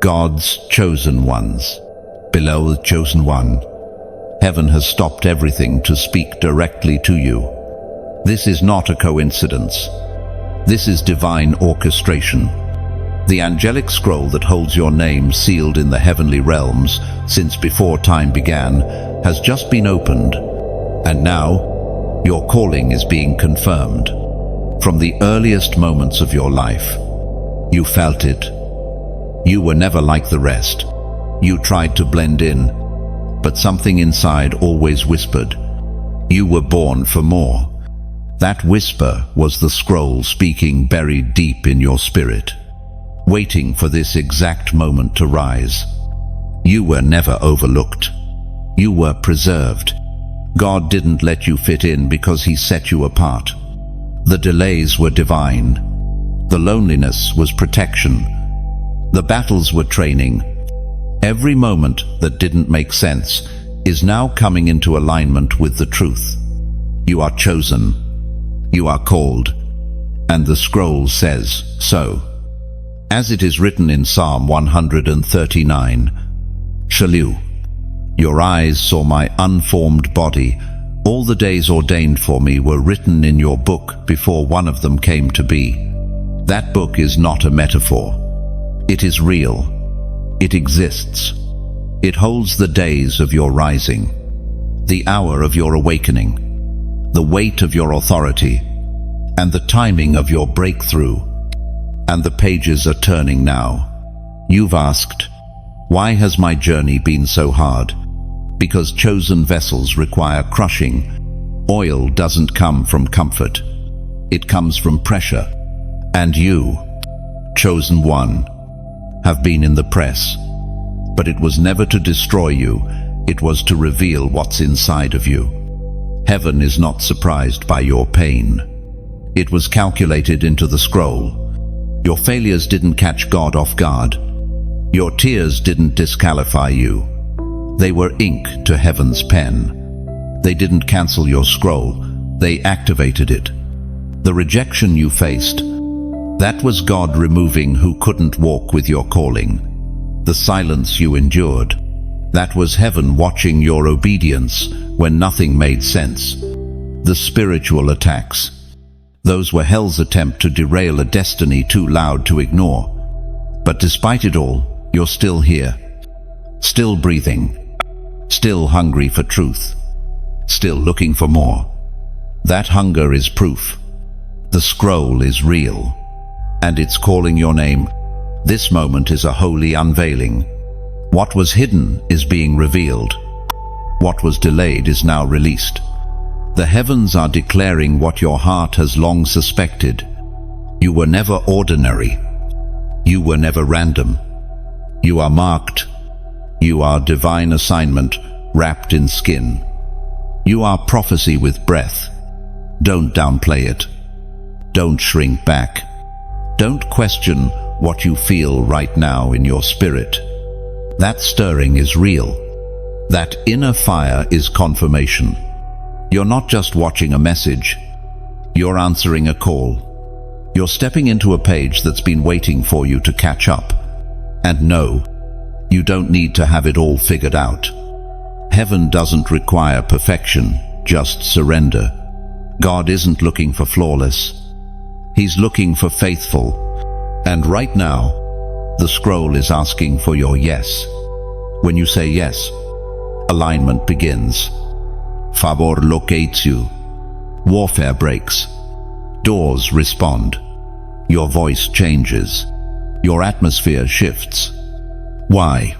God's chosen ones. Beloved chosen one, heaven has stopped everything to speak directly to you. This is not a coincidence. This is divine orchestration. The angelic scroll that holds your name sealed in the heavenly realms since before time began has just been opened, and now your calling is being confirmed. From the earliest moments of your life, you felt it. You were never like the rest. You tried to blend in, but something inside always whispered, you were born for more. That whisper was the scroll speaking buried deep in your spirit, waiting for this exact moment to rise. You were never overlooked. You were preserved. God didn't let you fit in because He set you apart. The delays were divine. The loneliness was protection. The battles were training. Every moment that didn't make sense is now coming into alignment with the truth. You are chosen. You are called. And the scroll says so. As it is written in Psalm 139, Shalu, your eyes saw my unformed body. All the days ordained for me were written in your book before one of them came to be. That book is not a metaphor. It is real. It exists. It holds the days of your rising, the hour of your awakening, the weight of your authority, and the timing of your breakthrough. And the pages are turning now. You've asked, why has my journey been so hard? Because chosen vessels require crushing. Oil doesn't come from comfort. It comes from pressure. And you, chosen one, have been in the press. But it was never to destroy you. It was to reveal what's inside of you. Heaven is not surprised by your pain. It was calculated into the scroll. Your failures didn't catch God off guard. Your tears didn't disqualify you. They were ink to heaven's pen. They didn't cancel your scroll. They activated it. The rejection you faced, that was God removing who couldn't walk with your calling. The silence you endured, that was heaven watching your obedience when nothing made sense. The spiritual attacks, those were hell's attempt to derail a destiny too loud to ignore. But despite it all, you're still here, still breathing, still hungry for truth, still looking for more. That hunger is proof. The scroll is real, and it's calling your name. This moment is a holy unveiling. What was hidden is being revealed. What was delayed is now released. The heavens are declaring what your heart has long suspected. You were never ordinary. You were never random. You are marked. You are divine assignment wrapped in skin. You are prophecy with breath. Don't downplay it. Don't shrink back. Don't question what you feel right now in your spirit. That stirring is real. That inner fire is confirmation. You're not just watching a message. You're answering a call. You're stepping into a page that's been waiting for you to catch up. And no, you don't need to have it all figured out. Heaven doesn't require perfection, just surrender. God isn't looking for flawless. He's looking for faithful. And right now, the scroll is asking for your yes. When you say yes, alignment begins. Favor locates you. Warfare breaks. Doors respond. Your voice changes. Your atmosphere shifts. Why?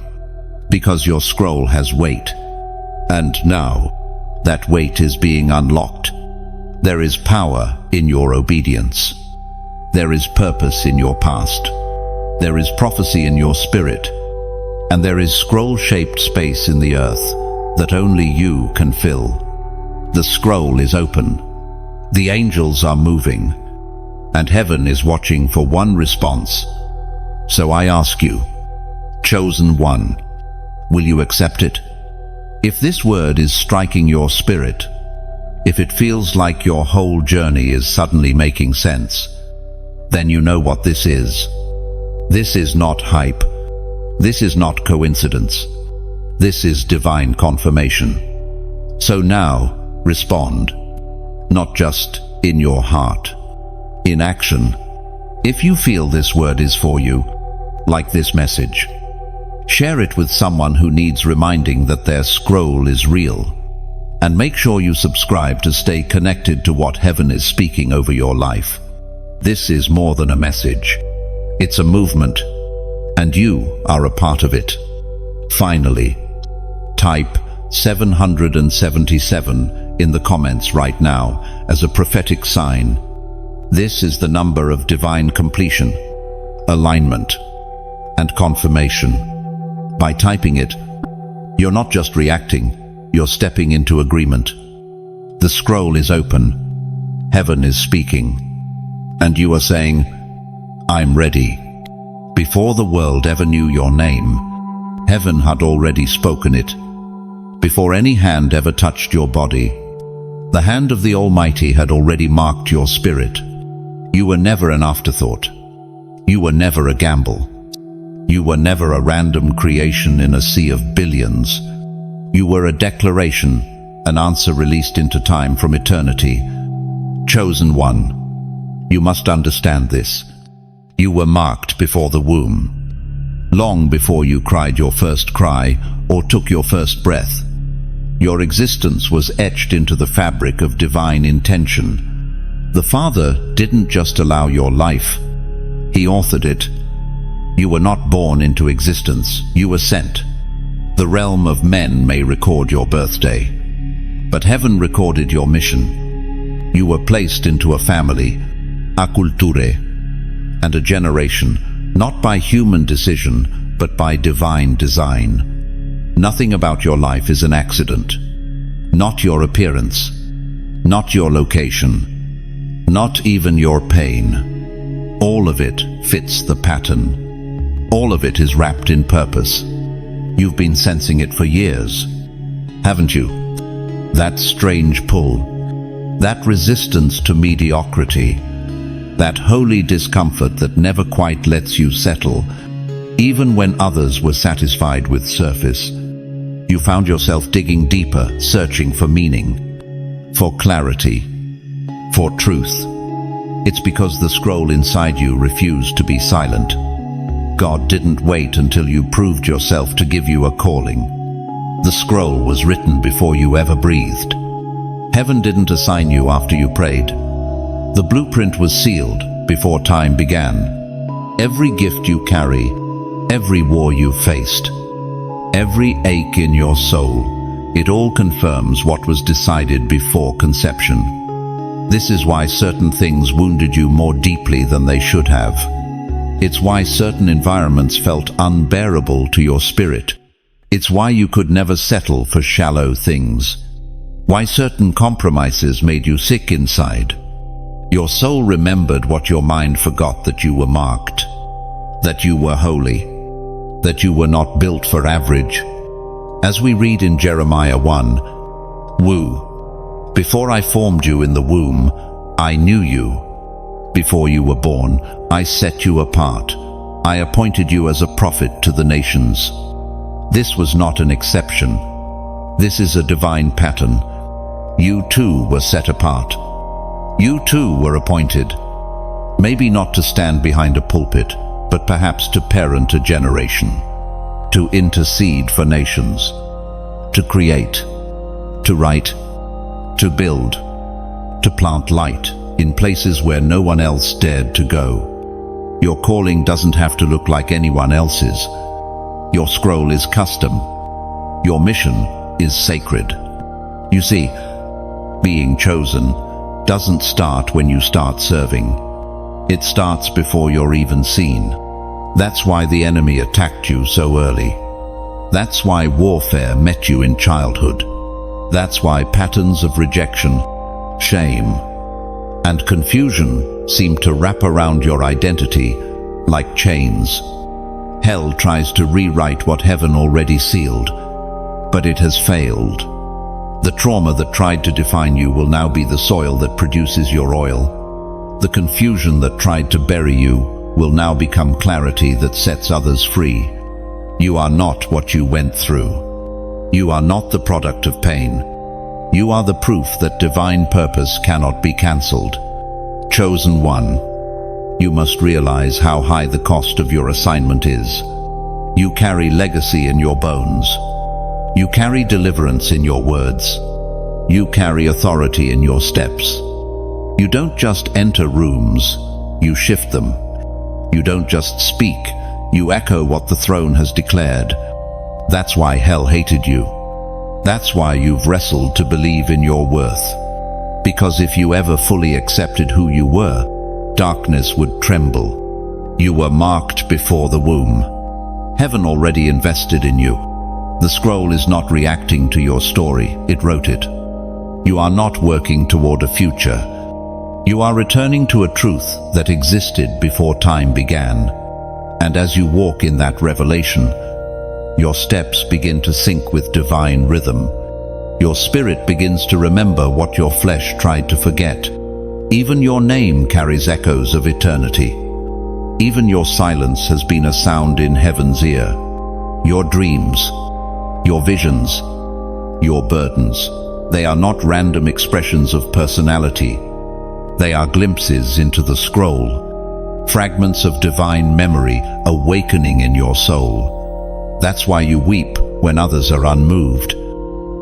Because your scroll has weight. And now, that weight is being unlocked. There is power in your obedience. There is purpose in your past. There is prophecy in your spirit. And there is scroll-shaped space in the earth that only you can fill. The scroll is open. The angels are moving. And heaven is watching for one response. So I ask you, chosen one, will you accept it? If this word is striking your spirit, if it feels like your whole journey is suddenly making sense, then you know what this is. This is not hype. This is not coincidence. This is divine confirmation. So now, respond. Not just in your heart, in action. If you feel this word is for you, like this message, share it with someone who needs reminding that their scroll is real. And make sure you subscribe to stay connected to what heaven is speaking over your life. This is more than a message. It's a movement, and you are a part of it. Finally, type 777 in the comments right now as a prophetic sign. This is the number of divine completion, alignment, and confirmation. By typing it, you're not just reacting, you're stepping into agreement. The scroll is open, heaven is speaking, and you are saying, I'm ready. Before the world ever knew your name, heaven had already spoken it. Before any hand ever touched your body, the hand of the Almighty had already marked your spirit. You were never an afterthought. You were never a gamble. You were never a random creation in a sea of billions. You were a declaration, an answer released into time from eternity. Chosen one. You must understand this. You were marked before the womb. Long before you cried your first cry or took your first breath. Your existence was etched into the fabric of divine intention. The Father didn't just allow your life. He authored it. You were not born into existence. You were sent. The realm of men may record your birthday, but heaven recorded your mission. You were placed into a family, a culture, and a generation, not by human decision, but by divine design. Nothing about your life is an accident. Not your appearance, not your location, not even your pain. All of it fits the pattern. All of it is wrapped in purpose. You've been sensing it for years, haven't you? That strange pull, that resistance to mediocrity, that holy discomfort that never quite lets you settle, even when others were satisfied with surface. You found yourself digging deeper, searching for meaning, for clarity, for truth. It's because the scroll inside you refused to be silent. God didn't wait until you proved yourself to give you a calling. The scroll was written before you ever breathed. Heaven didn't assign you after you prayed. The blueprint was sealed before time began. Every gift you carry, every war you faced, every ache in your soul, it all confirms what was decided before conception. This is why certain things wounded you more deeply than they should have. It's why certain environments felt unbearable to your spirit. It's why you could never settle for shallow things. Why certain compromises made you sick inside. Your soul remembered what your mind forgot, that you were marked, that you were holy, that you were not built for average. As we read in Jeremiah 1, before I formed you in the womb, I knew you. Before you were born, I set you apart. I appointed you as a prophet to the nations. This was not an exception. This is a divine pattern. You too were set apart. You too were appointed. Maybe not to stand behind a pulpit, but perhaps to parent a generation, to intercede for nations, to create, to write, to build, to plant light in places where no one else dared to go. Your calling doesn't have to look like anyone else's. Your scroll is custom. Your mission is sacred. You see, being chosen doesn't start when you start serving. It starts before you're even seen. That's why the enemy attacked you so early. That's why warfare met you in childhood. That's why patterns of rejection, shame, and confusion seem to wrap around your identity like chains. Hell tries to rewrite what heaven already sealed, but it has failed. The trauma that tried to define you will now be the soil that produces your oil. The confusion that tried to bury you will now become clarity that sets others free. You are not what you went through. You are not the product of pain. You are the proof that divine purpose cannot be cancelled. Chosen one, you must realize how high the cost of your assignment is. You carry legacy in your bones. You carry deliverance in your words. You carry authority in your steps. You don't just enter rooms, you shift them. You don't just speak, you echo what the throne has declared. That's why hell hated you. That's why you've wrestled to believe in your worth. Because if you ever fully accepted who you were, darkness would tremble. You were marked before the womb. Heaven already invested in you. The scroll is not reacting to your story, it wrote it. You are not working toward a future. You are returning to a truth that existed before time began. And as you walk in that revelation, your steps begin to sync with divine rhythm. Your spirit begins to remember what your flesh tried to forget. Even your name carries echoes of eternity. Even your silence has been a sound in heaven's ear. Your dreams, your visions, your burdens, they are not random expressions of personality. They are glimpses into the scroll, fragments of divine memory awakening in your soul. That's why you weep when others are unmoved.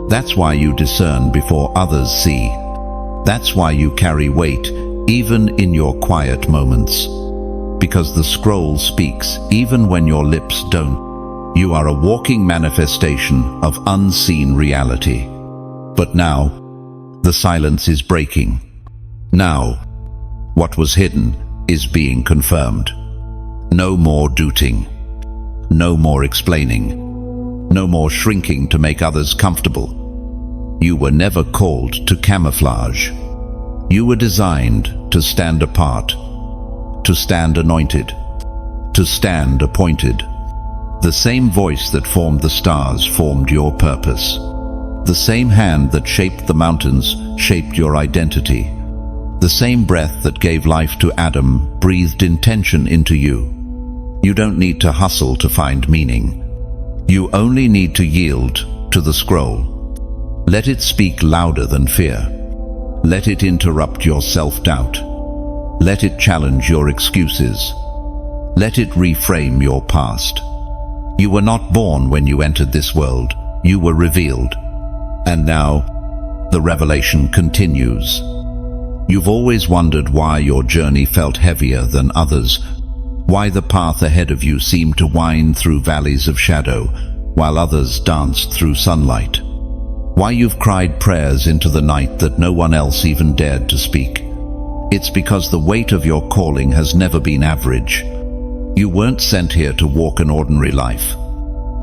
That's why you discern before others see. That's why you carry weight even in your quiet moments. Because the scroll speaks even when your lips don't. You are a walking manifestation of unseen reality. But now, the silence is breaking. Now, what was hidden is being confirmed. No more doubting. No more explaining. No more shrinking to make others comfortable. You were never called to camouflage. You were designed to stand apart, to stand anointed, to stand appointed. The same voice that formed the stars formed your purpose. The same hand that shaped the mountains shaped your identity. The same breath that gave life to Adam breathed intention into you. You don't need to hustle to find meaning. You only need to yield to the scroll. Let it speak louder than fear. Let it interrupt your self-doubt. Let it challenge your excuses. Let it reframe your past. You were not born when you entered this world. You were revealed. And now, the revelation continues. You've always wondered why your journey felt heavier than others, why the path ahead of you seemed to wind through valleys of shadow, while others danced through sunlight. Why you've cried prayers into the night that no one else even dared to speak. It's because the weight of your calling has never been average. You weren't sent here to walk an ordinary life.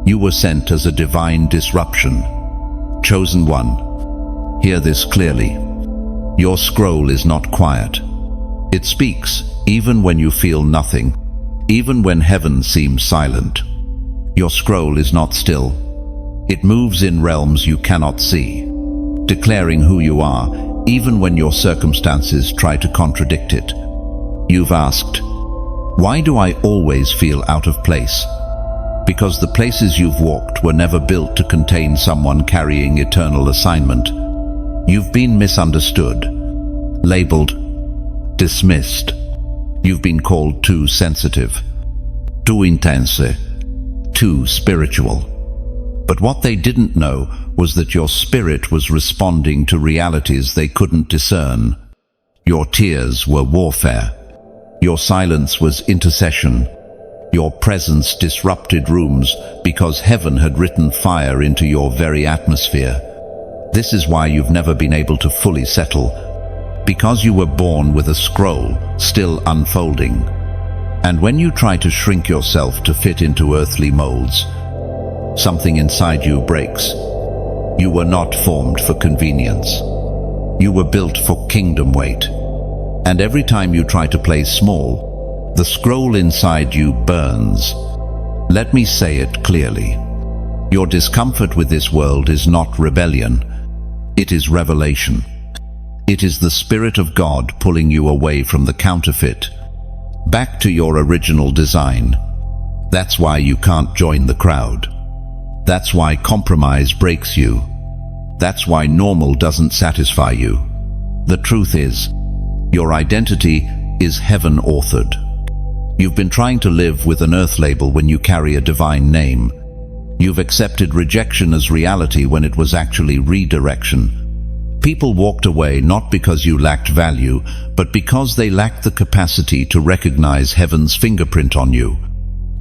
You were sent as a divine disruption. Chosen one, hear this clearly. Your scroll is not quiet. It speaks even when you feel nothing, even when heaven seems silent. Your scroll is not still. It moves in realms you cannot see, declaring who you are, even when your circumstances try to contradict it. You've asked, why do I always feel out of place? Because the places you've walked were never built to contain someone carrying eternal assignment. You've been misunderstood, labeled, dismissed. You've been called too sensitive, too intense, too spiritual. But what they didn't know was that your spirit was responding to realities they couldn't discern. Your tears were warfare. Your silence was intercession. Your presence disrupted rooms because heaven had written fire into your very atmosphere. This is why you've never been able to fully settle, because you were born with a scroll still unfolding. And when you try to shrink yourself to fit into earthly molds, something inside you breaks. You were not formed for convenience. You were built for kingdom weight. And every time you try to play small, the scroll inside you burns. Let me say it clearly. Your discomfort with this world is not rebellion. It is revelation. It is the Spirit of God pulling you away from the counterfeit, back to your original design. That's why you can't join the crowd. That's why compromise breaks you. That's why normal doesn't satisfy you. The truth is, your identity is heaven-authored. You've been trying to live with an earth label when you carry a divine name. You've accepted rejection as reality when it was actually redirection. People walked away not because you lacked value, but because they lacked the capacity to recognize heaven's fingerprint on you.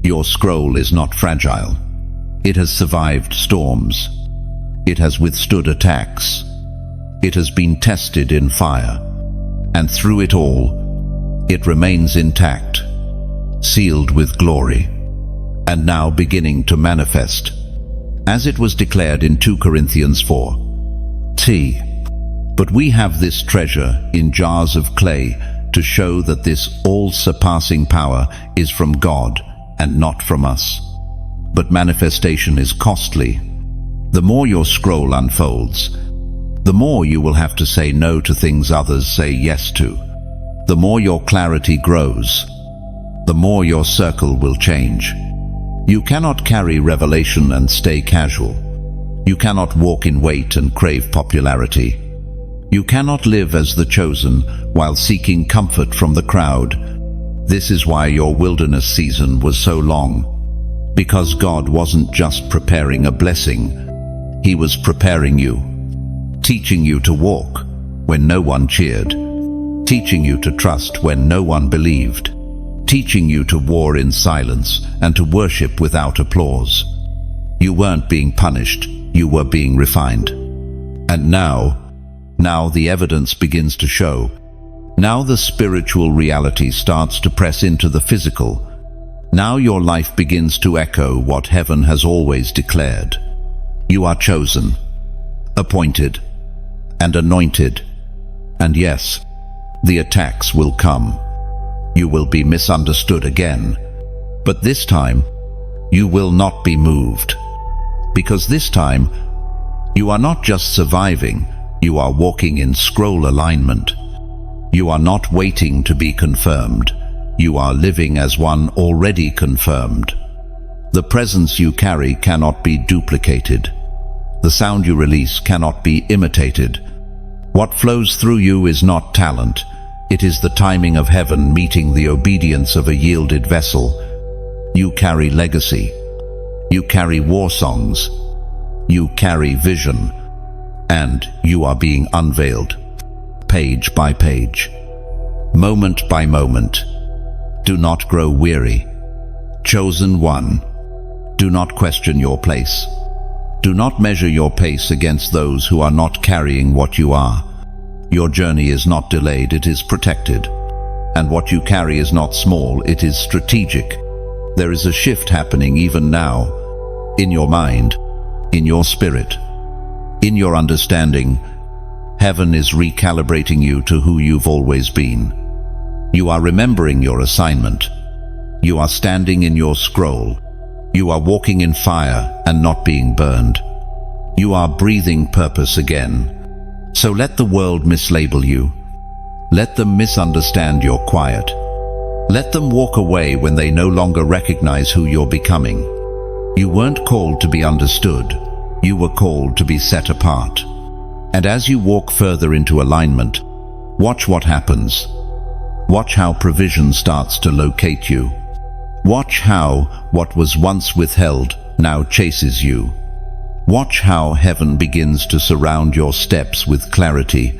Your scroll is not fragile. It has survived storms. It has withstood attacks. It has been tested in fire. And through it all, it remains intact, sealed with glory, and now beginning to manifest, as it was declared in 2 Corinthians 4:T. But we have this treasure in jars of clay to show that this all-surpassing power is from God and not from us. But manifestation is costly. The more your scroll unfolds, the more you will have to say no to things others say yes to. The more your clarity grows, the more your circle will change. You cannot carry revelation and stay casual. You cannot walk in weight and crave popularity. You cannot live as the chosen while seeking comfort from the crowd. This is why your wilderness season was so long. Because God wasn't just preparing a blessing, He was preparing you, teaching you to walk when no one cheered, teaching you to trust when no one believed, teaching you to war in silence and to worship without applause. You weren't being punished, you were being refined. And now the evidence begins to show. Now the spiritual reality starts to press into the physical. Now your life begins to echo what heaven has always declared. You are chosen, appointed, and anointed. And yes, the attacks will come. You will be misunderstood again. But this time, you will not be moved. Because this time, you are not just surviving, you are walking in scroll alignment. You are not waiting to be confirmed. You are living as one already confirmed. The presence you carry cannot be duplicated. The sound you release cannot be imitated. What flows through you is not talent. It is the timing of heaven meeting the obedience of a yielded vessel. You carry legacy. You carry war songs. You carry vision. And you are being unveiled, page by page, moment by moment. Do not grow weary. Chosen one, do not question your place. Do not measure your pace against those who are not carrying what you are. Your journey is not delayed, it is protected. And what you carry is not small, it is strategic. There is a shift happening even now, in your mind, in your spirit, in your understanding. Heaven is recalibrating you to who you've always been. You are remembering your assignment. You are standing in your scroll. You are walking in fire and not being burned. You are breathing purpose again. So let the world mislabel you. Let them misunderstand your quiet. Let them walk away when they no longer recognize who you're becoming. You weren't called to be understood. You were called to be set apart. And as you walk further into alignment, watch what happens. Watch how provision starts to locate you. Watch how what was once withheld now chases you. Watch how heaven begins to surround your steps with clarity,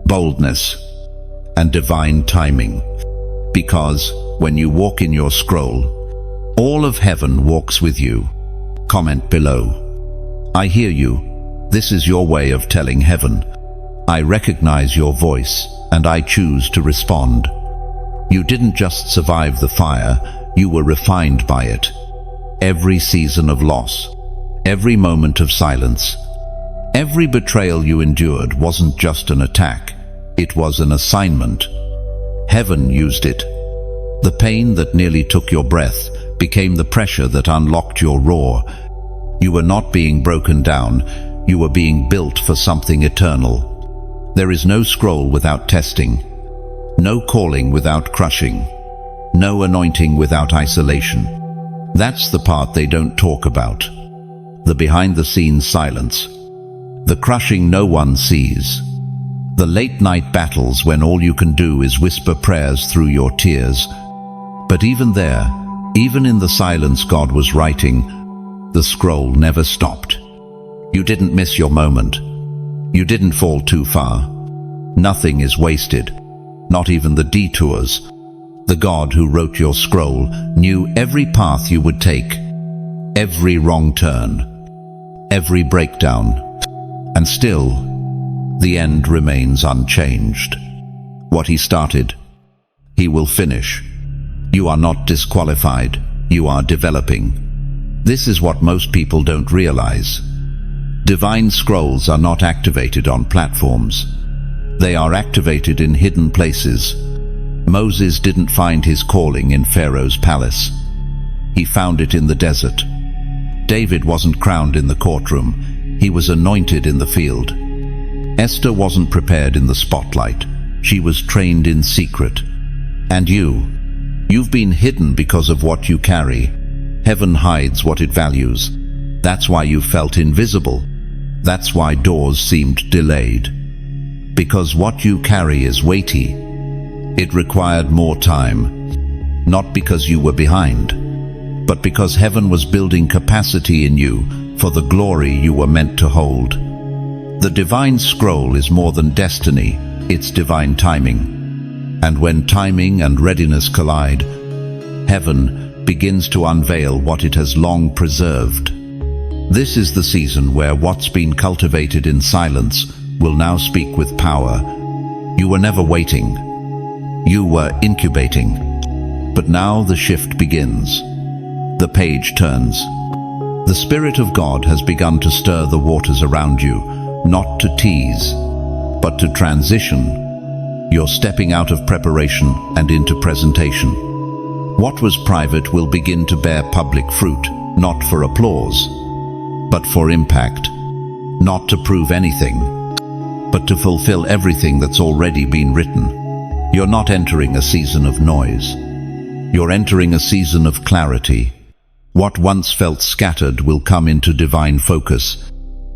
boldness, and divine timing. Because when you walk in your scroll, all of heaven walks with you. Comment below. I hear you. This is your way of telling heaven, I recognize your voice and I choose to respond. You didn't just survive the fire, you were refined by it. Every season of loss, every moment of silence, every betrayal you endured wasn't just an attack, it was an assignment. Heaven used it. The pain that nearly took your breath became the pressure that unlocked your roar. You were not being broken down, you were being built for something eternal. There is no scroll without testing, no calling without crushing, no anointing without isolation. That's the part they don't talk about. The behind-the-scenes silence. The crushing no one sees. The late-night battles when all you can do is whisper prayers through your tears. But even there, even in the silence God was writing, the scroll never stopped. You didn't miss your moment. You didn't fall too far. Nothing is wasted, not even the detours. The God who wrote your scroll knew every path you would take, every wrong turn, every breakdown, and still, the end remains unchanged. What he started, he will finish. You are not disqualified, you are developing. This is what most people don't realize. Divine scrolls are not activated on platforms. They are activated in hidden places. Moses didn't find his calling in Pharaoh's palace. He found it in the desert. David wasn't crowned in the courtroom. He was anointed in the field. Esther wasn't prepared in the spotlight. She was trained in secret. And you've been hidden because of what you carry. Heaven hides what it values. That's why you felt invisible. That's why doors seemed delayed. Because what you carry is weighty. It required more time. Not because you were behind, but because heaven was building capacity in you for the glory you were meant to hold. The divine scroll is more than destiny, it's divine timing. And when timing and readiness collide, heaven begins to unveil what it has long preserved. This is the season where what's been cultivated in silence will now speak with power. You were never waiting. You were incubating. But now the shift begins. The page turns. The Spirit of God has begun to stir the waters around you, not to tease, but to transition. You're stepping out of preparation and into presentation. What was private will begin to bear public fruit, not for applause, but for impact. Not to prove anything, but to fulfill everything that's already been written. You're not entering a season of noise. You're entering a season of clarity. What once felt scattered will come into divine focus.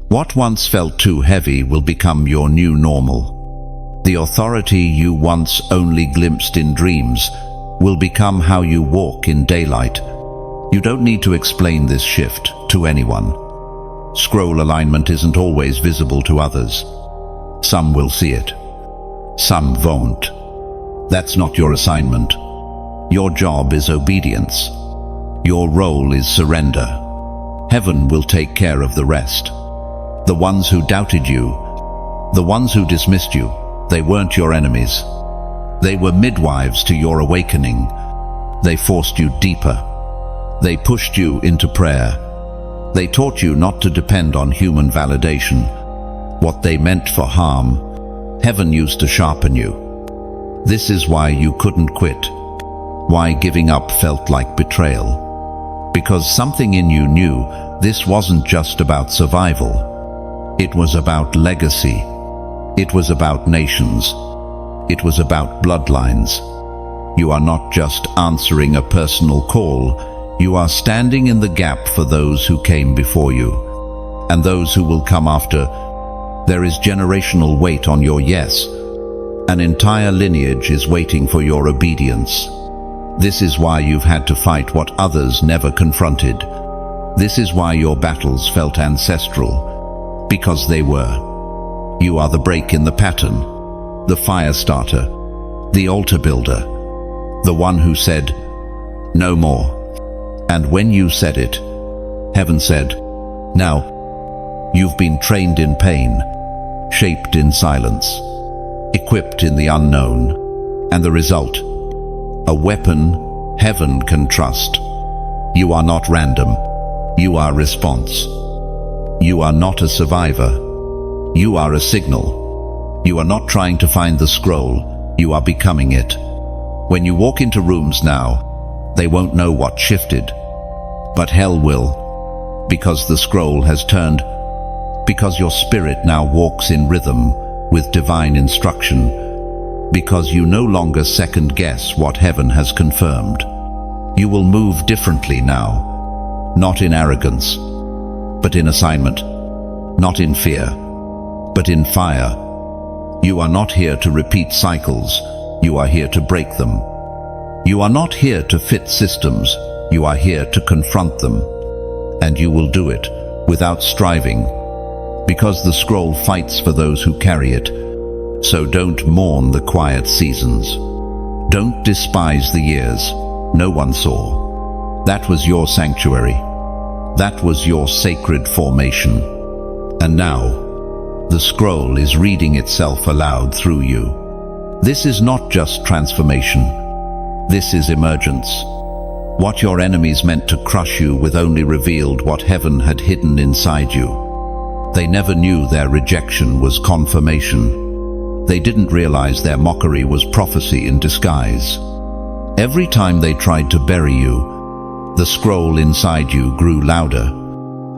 What once felt too heavy will become your new normal. The authority you once only glimpsed in dreams will become how you walk in daylight. You don't need to explain this shift to anyone. Scroll alignment isn't always visible to others. Some will see it. Some won't. That's not your assignment. Your job is obedience. Your role is surrender. Heaven will take care of the rest. The ones who doubted you, the ones who dismissed you, they weren't your enemies. They were midwives to your awakening. They forced you deeper. They pushed you into prayer. They taught you not to depend on human validation. What they meant for harm, heaven used to sharpen you. This is why you couldn't quit. Why giving up felt like betrayal. Because something in you knew this wasn't just about survival. It was about legacy. It was about nations. It was about bloodlines. You are not just answering a personal call. You are standing in the gap for those who came before you, and those who will come after. There is generational weight on your yes. An entire lineage is waiting for your obedience. This is why you've had to fight what others never confronted. This is why your battles felt ancestral, because they were. You are the break in the pattern, the fire starter, the altar builder, the one who said, "No more." And when you said it, heaven said, "Now." You've been trained in pain, shaped in silence, equipped in the unknown, and the result, a weapon heaven can trust. You are not random. You are response. You are not a survivor. You are a signal. You are not trying to find the scroll. You are becoming it. When you walk into rooms now, they won't know what shifted, but hell will, because the scroll has turned, because your spirit now walks in rhythm with divine instruction, because you no longer second guess what heaven has confirmed. You will move differently now, not in arrogance, but in assignment, not in fear, but in fire. You are not here to repeat cycles, you are here to break them. You are not here to fit systems, you are here to confront them. And you will do it without striving, because the scroll fights for those who carry it. So don't mourn the quiet seasons. Don't despise the years no one saw. That was your sanctuary. That was your sacred formation. And now, the scroll is reading itself aloud through you. This is not just transformation. This is emergence. What your enemies meant to crush you with only revealed what heaven had hidden inside you. They never knew their rejection was confirmation. They didn't realize their mockery was prophecy in disguise. Every time they tried to bury you, the scroll inside you grew louder.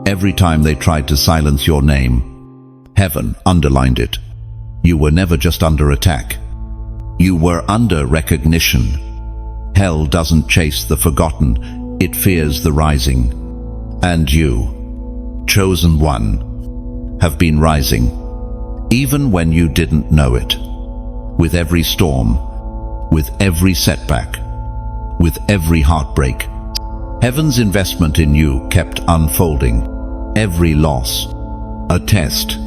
Every time they tried to silence your name, heaven underlined it. You were never just under attack. You were under recognition. Hell doesn't chase the forgotten, it fears the rising. And you, chosen one, have been rising, even when you didn't know it. With every storm, with every setback, with every heartbreak, heaven's investment in you kept unfolding. Every loss, a test.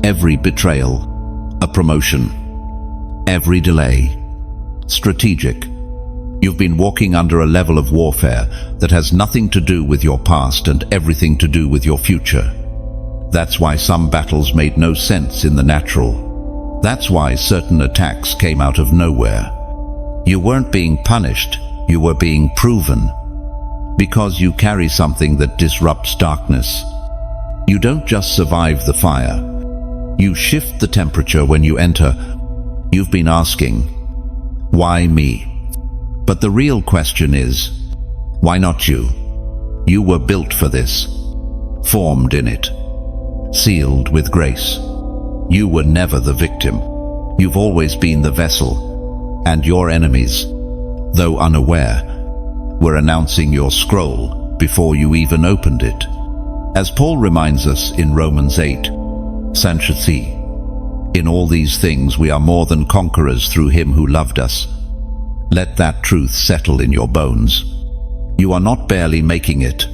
Every betrayal, a promotion. Every delay, strategic. You've been walking under a level of warfare that has nothing to do with your past and everything to do with your future. That's why some battles made no sense in the natural. That's why certain attacks came out of nowhere. You weren't being punished, you were being proven. Because you carry something that disrupts darkness. You don't just survive the fire. You shift the temperature when you enter. You've been asking, why me? But the real question is, why not you? You were built for this, formed in it, sealed with grace. You were never the victim. You've always been the vessel, and your enemies, though unaware, were announcing your scroll before you even opened it. As Paul reminds us in Romans 8, Sanctity, in all these things we are more than conquerors through him who loved us. Let that truth settle in your bones. You are not barely making it.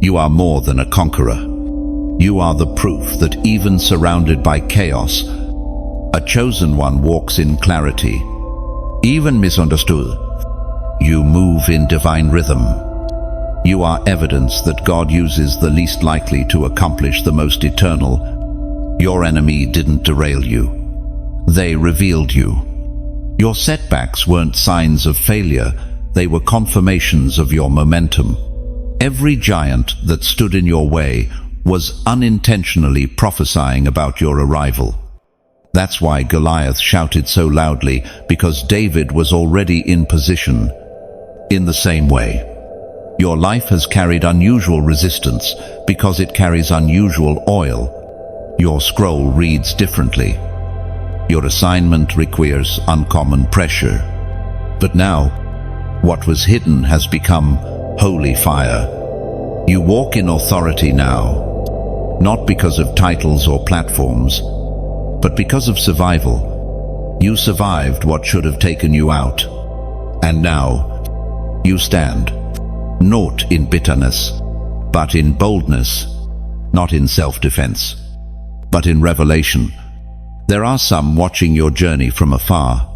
You are more than a conqueror. You are the proof that even surrounded by chaos, a chosen one walks in clarity. Even misunderstood, you move in divine rhythm. You are evidence that God uses the least likely to accomplish the most eternal. Your enemy didn't derail you. They revealed you. Your setbacks weren't signs of failure, they were confirmations of your momentum. Every giant that stood in your way was unintentionally prophesying about your arrival. That's why Goliath shouted so loudly, because David was already in position. In the same way, your life has carried unusual resistance because it carries unusual oil. Your scroll reads differently. Your assignment requires uncommon pressure. But now, what was hidden has become holy fire. You walk in authority now, not because of titles or platforms, but because of survival. You survived what should have taken you out. And now, you stand, not in bitterness, but in boldness, not in self-defense, but in revelation. There are some watching your journey from afar,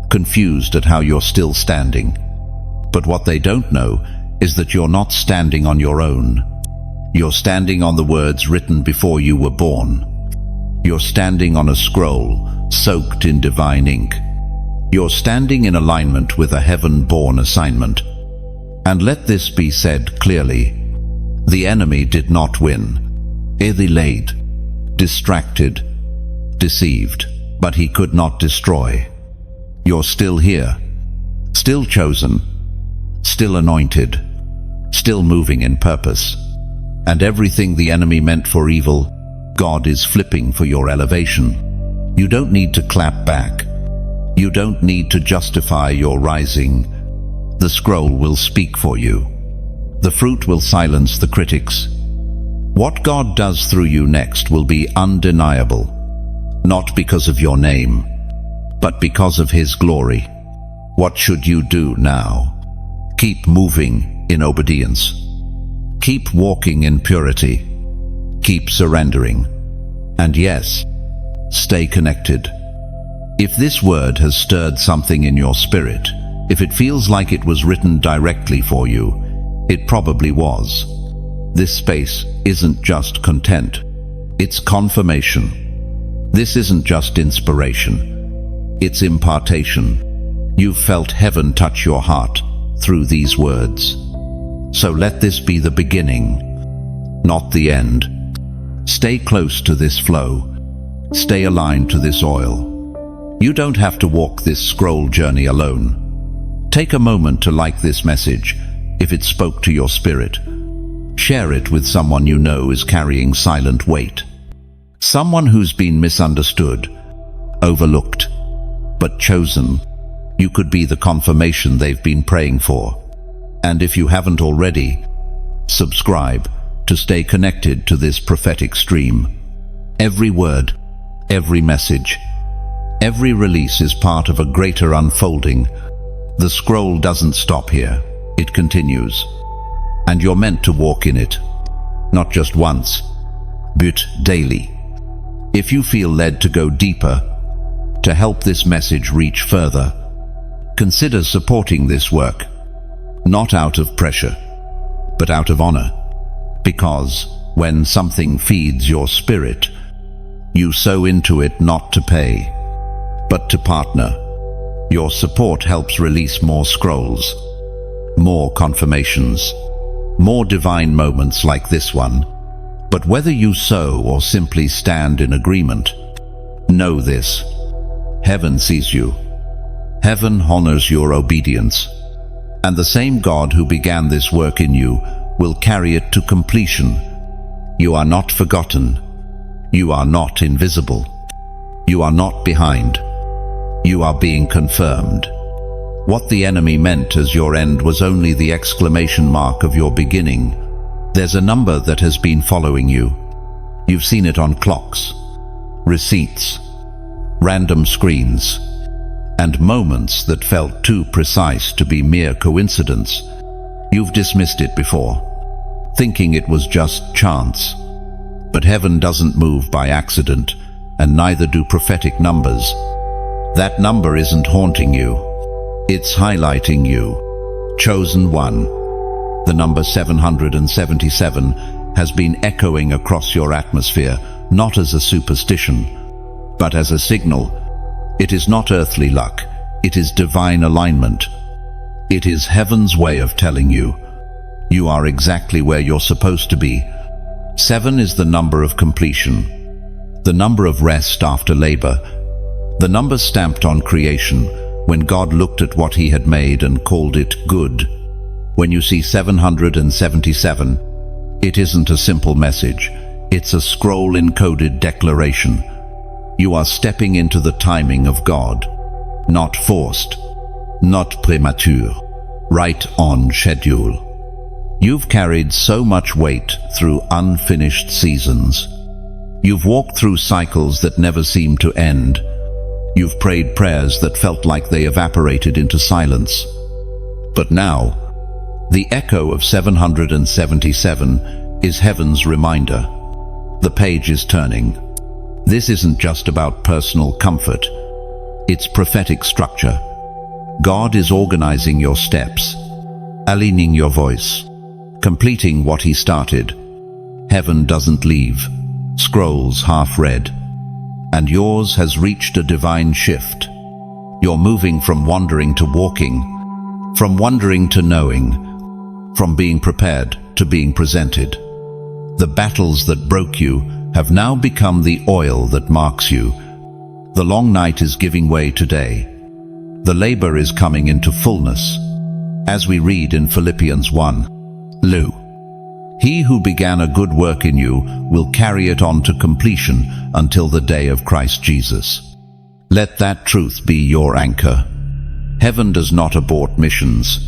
confused at how you're still standing. But what they don't know is that you're not standing on your own. You're standing on the words written before you were born. You're standing on a scroll soaked in divine ink. You're standing in alignment with a heaven-born assignment. And let this be said clearly, the enemy did not win. He delayed, distracted, deceived, but he could not destroy. You're still here, still chosen, still anointed, still moving in purpose. And everything the enemy meant for evil, God is flipping for your elevation. You don't need to clap back. You don't need to justify your rising. The scroll will speak for you. The fruit will silence the critics. What God does through you next will be undeniable, not because of your name, but because of His glory. What should you do now? Keep moving in obedience. Keep walking in purity. Keep surrendering. And yes, stay connected. If this word has stirred something in your spirit, if it feels like it was written directly for you, it probably was. This space isn't just content, it's confirmation. This isn't just inspiration, it's impartation. You've felt heaven touch your heart through these words. So let this be the beginning, not the end. Stay close to this flow. Stay aligned to this oil. You don't have to walk this scroll journey alone. Take a moment to like this message if it spoke to your spirit. Share it with someone you know is carrying silent weight. Someone who's been misunderstood, overlooked, but chosen. You could be the confirmation they've been praying for. And if you haven't already, subscribe to stay connected to this prophetic stream. Every word, every message, every release is part of a greater unfolding. The scroll doesn't stop here. It continues. And you're meant to walk in it, not just once, but daily. If you feel led to go deeper, to help this message reach further, consider supporting this work, not out of pressure, but out of honor. Because when something feeds your spirit, you sow into it not to pay, but to partner. Your support helps release more scrolls, more confirmations, more divine moments like this one. But whether you sow or simply stand in agreement, know this: heaven sees you. Heaven honors your obedience. And the same God who began this work in you will carry it to completion. You are not forgotten. You are not invisible. You are not behind. You are being confirmed. What the enemy meant as your end was only the exclamation mark of your beginning. There's a number that has been following you. You've seen it on clocks, receipts, random screens, and moments that felt too precise to be mere coincidence. You've dismissed it before, thinking it was just chance. But heaven doesn't move by accident, and neither do prophetic numbers. That number isn't haunting you. It's highlighting you. Chosen one. The number 777 has been echoing across your atmosphere, not as a superstition, but as a signal. It is not earthly luck. It is divine alignment. It is heaven's way of telling you, you are exactly where you're supposed to be. 7 is the number of completion, the number of rest after labor, the number stamped on creation when God looked at what He had made and called it good. When you see 777, it isn't a simple message. It's a scroll-encoded declaration. You are stepping into the timing of God, not forced, not premature, right on schedule. You've carried so much weight through unfinished seasons. You've walked through cycles that never seemed to end. You've prayed prayers that felt like they evaporated into silence. But now, the echo of 777 is heaven's reminder. The page is turning. This isn't just about personal comfort. It's prophetic structure. God is organizing your steps, aligning your voice, completing what He started. Heaven doesn't leave. Scrolls half read. And yours has reached a divine shift. You're moving from wandering to walking, from wondering to knowing, from being prepared to being presented. The battles that broke you have now become the oil that marks you. The long night is giving way today. The labor is coming into fullness. As we read in Philippians 1, Lu, He who began a good work in you will carry it on to completion until the day of Christ Jesus. Let that truth be your anchor. Heaven does not abort missions.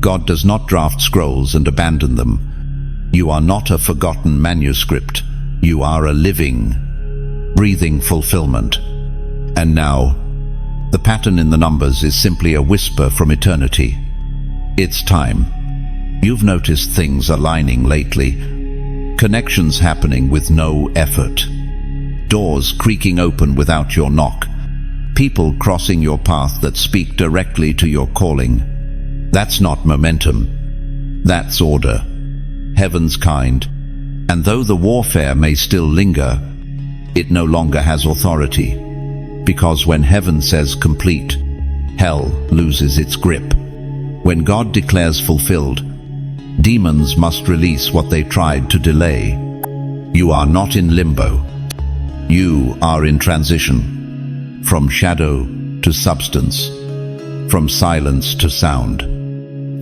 God does not draft scrolls and abandon them. You are not a forgotten manuscript. You are a living, breathing fulfillment. And now, the pattern in the numbers is simply a whisper from eternity. It's time. You've noticed things aligning lately, connections happening with no effort, doors creaking open without your knock, people crossing your path that speak directly to your calling. That's not momentum. That's order. Heaven's kind. And though the warfare may still linger, it no longer has authority. Because when heaven says complete, hell loses its grip. When God declares fulfilled, demons must release what they tried to delay. You are not in limbo. You are in transition. From shadow to substance. From silence to sound.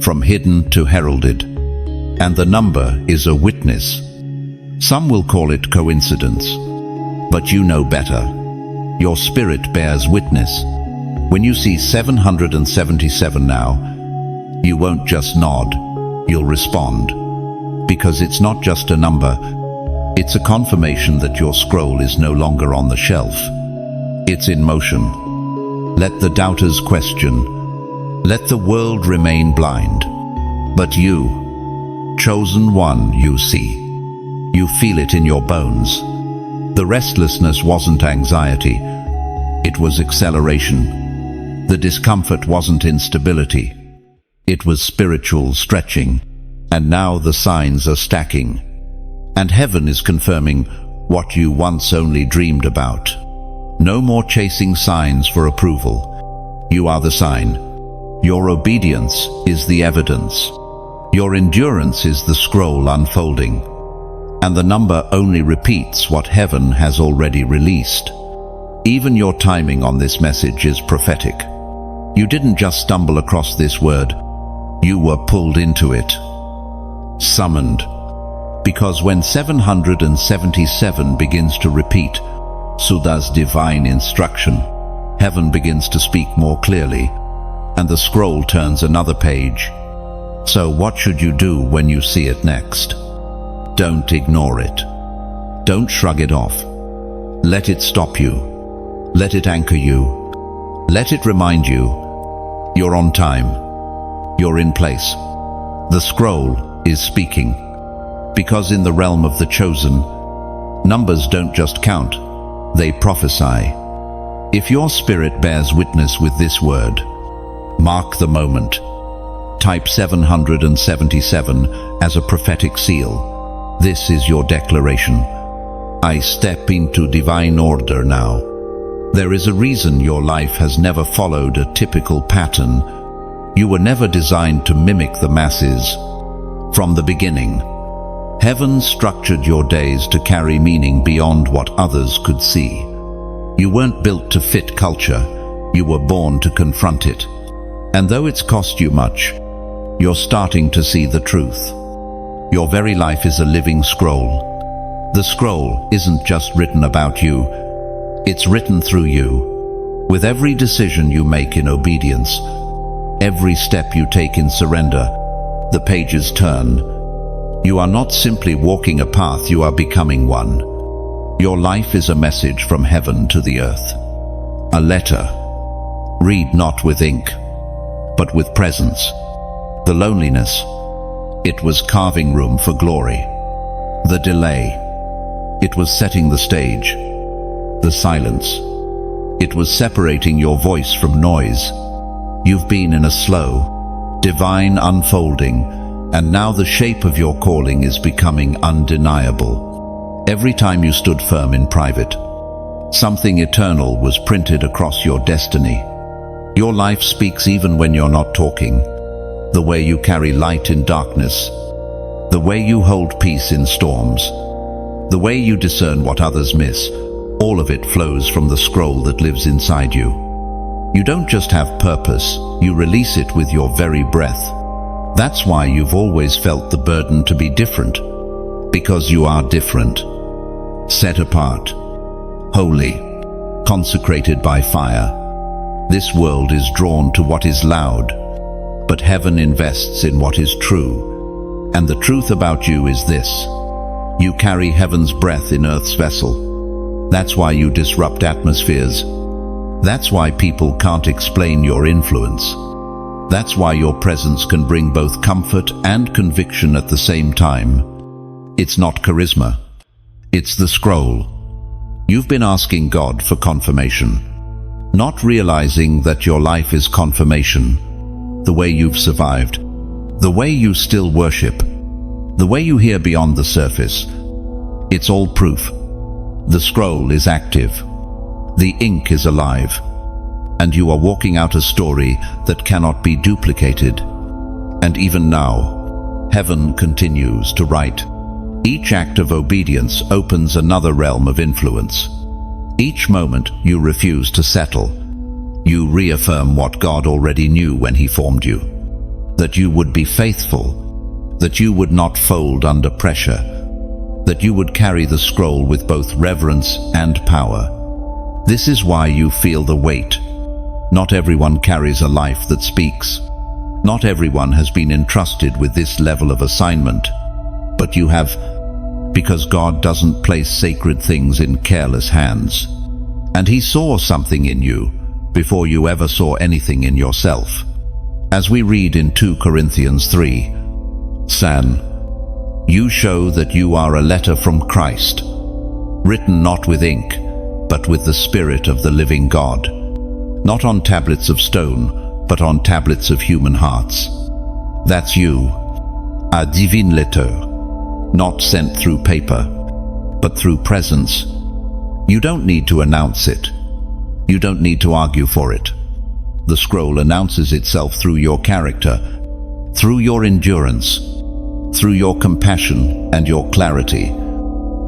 From hidden to heralded. And the number is a witness. Some will call it coincidence. But you know better. Your spirit bears witness. When you see 777 now, you won't just nod, you'll respond. Because it's not just a number, it's a confirmation that your scroll is no longer on the shelf. It's in motion. Let the doubters question. Let the world remain blind. But you, chosen one, you see. You feel it in your bones. The restlessness wasn't anxiety, it was acceleration. The discomfort wasn't instability, it was spiritual stretching. And now the signs are stacking. And heaven is confirming what you once only dreamed about. No more chasing signs for approval. You are the sign. Your obedience is the evidence. Your endurance is the scroll unfolding. And the number only repeats what heaven has already released. Even your timing on this message is prophetic. You didn't just stumble across this word, you were pulled into it. Summoned. Because when 777 begins to repeat, so does divine instruction. Heaven begins to speak more clearly, and the scroll turns another page. So what should you do when you see it next? Don't ignore it. Don't shrug it off. Let it stop you. Let it anchor you. Let it remind you, you're on time. You're in place. The scroll is speaking. Because in the realm of the chosen, numbers don't just count, they prophesy. If your spirit bears witness with this word, mark the moment. Type 777 as a prophetic seal. This is your declaration. I step into divine order now. There is a reason your life has never followed a typical pattern. You were never designed to mimic the masses. From the beginning, heaven structured your days to carry meaning beyond what others could see. You weren't built to fit culture. You were born to confront it. And though it's cost you much, you're starting to see the truth. Your very life is a living scroll. The scroll isn't just written about you, it's written through you. With every decision you make in obedience, every step you take in surrender, the pages turn. You are not simply walking a path, you are becoming one. Your life is a message from heaven to the earth. A letter. Read not with ink, but with presence. The loneliness, it was carving room for glory. The delay, it was setting the stage. The silence, it was separating your voice from noise. You've been in a slow, divine unfolding, and now the shape of your calling is becoming undeniable. Every time you stood firm in private, something eternal was printed across your destiny. Your life speaks even when you're not talking. The way you carry light in darkness, the way you hold peace in storms, the way you discern what others miss, all of it flows from the scroll that lives inside you. You don't just have purpose, you release it with your very breath. That's why you've always felt the burden to be different, because you are different. Set apart, holy, consecrated by fire. This world is drawn to what is loud, but heaven invests in what is true. And the truth about you is this: you carry heaven's breath in earth's vessel. That's why you disrupt atmospheres. That's why people can't explain your influence. That's why your presence can bring both comfort and conviction at the same time. It's not charisma. It's the scroll. You've been asking God for confirmation, not realizing that your life is confirmation. The way you've survived, the way you still worship, the way you hear beyond the surface. It's all proof. The scroll is active. The ink is alive. And you are walking out a story that cannot be duplicated. And even now, heaven continues to write. Each act of obedience opens another realm of influence. Each moment you refuse to settle, you reaffirm what God already knew when He formed you. That you would be faithful, that you would not fold under pressure, that you would carry the scroll with both reverence and power. This is why you feel the weight. Not everyone carries a life that speaks. Not everyone has been entrusted with this level of assignment. But you have, because God doesn't place sacred things in careless hands. And He saw something in you before you ever saw anything in yourself. As we read in 2 Corinthians 3, San, you show that you are a letter from Christ, written not with ink, but with the Spirit of the living God, not on tablets of stone, but on tablets of human hearts. That's you, a divine lettre, not sent through paper, but through presence. You don't need to announce it. You don't need to argue for it. The scroll announces itself through your character, through your endurance, through your compassion and your clarity.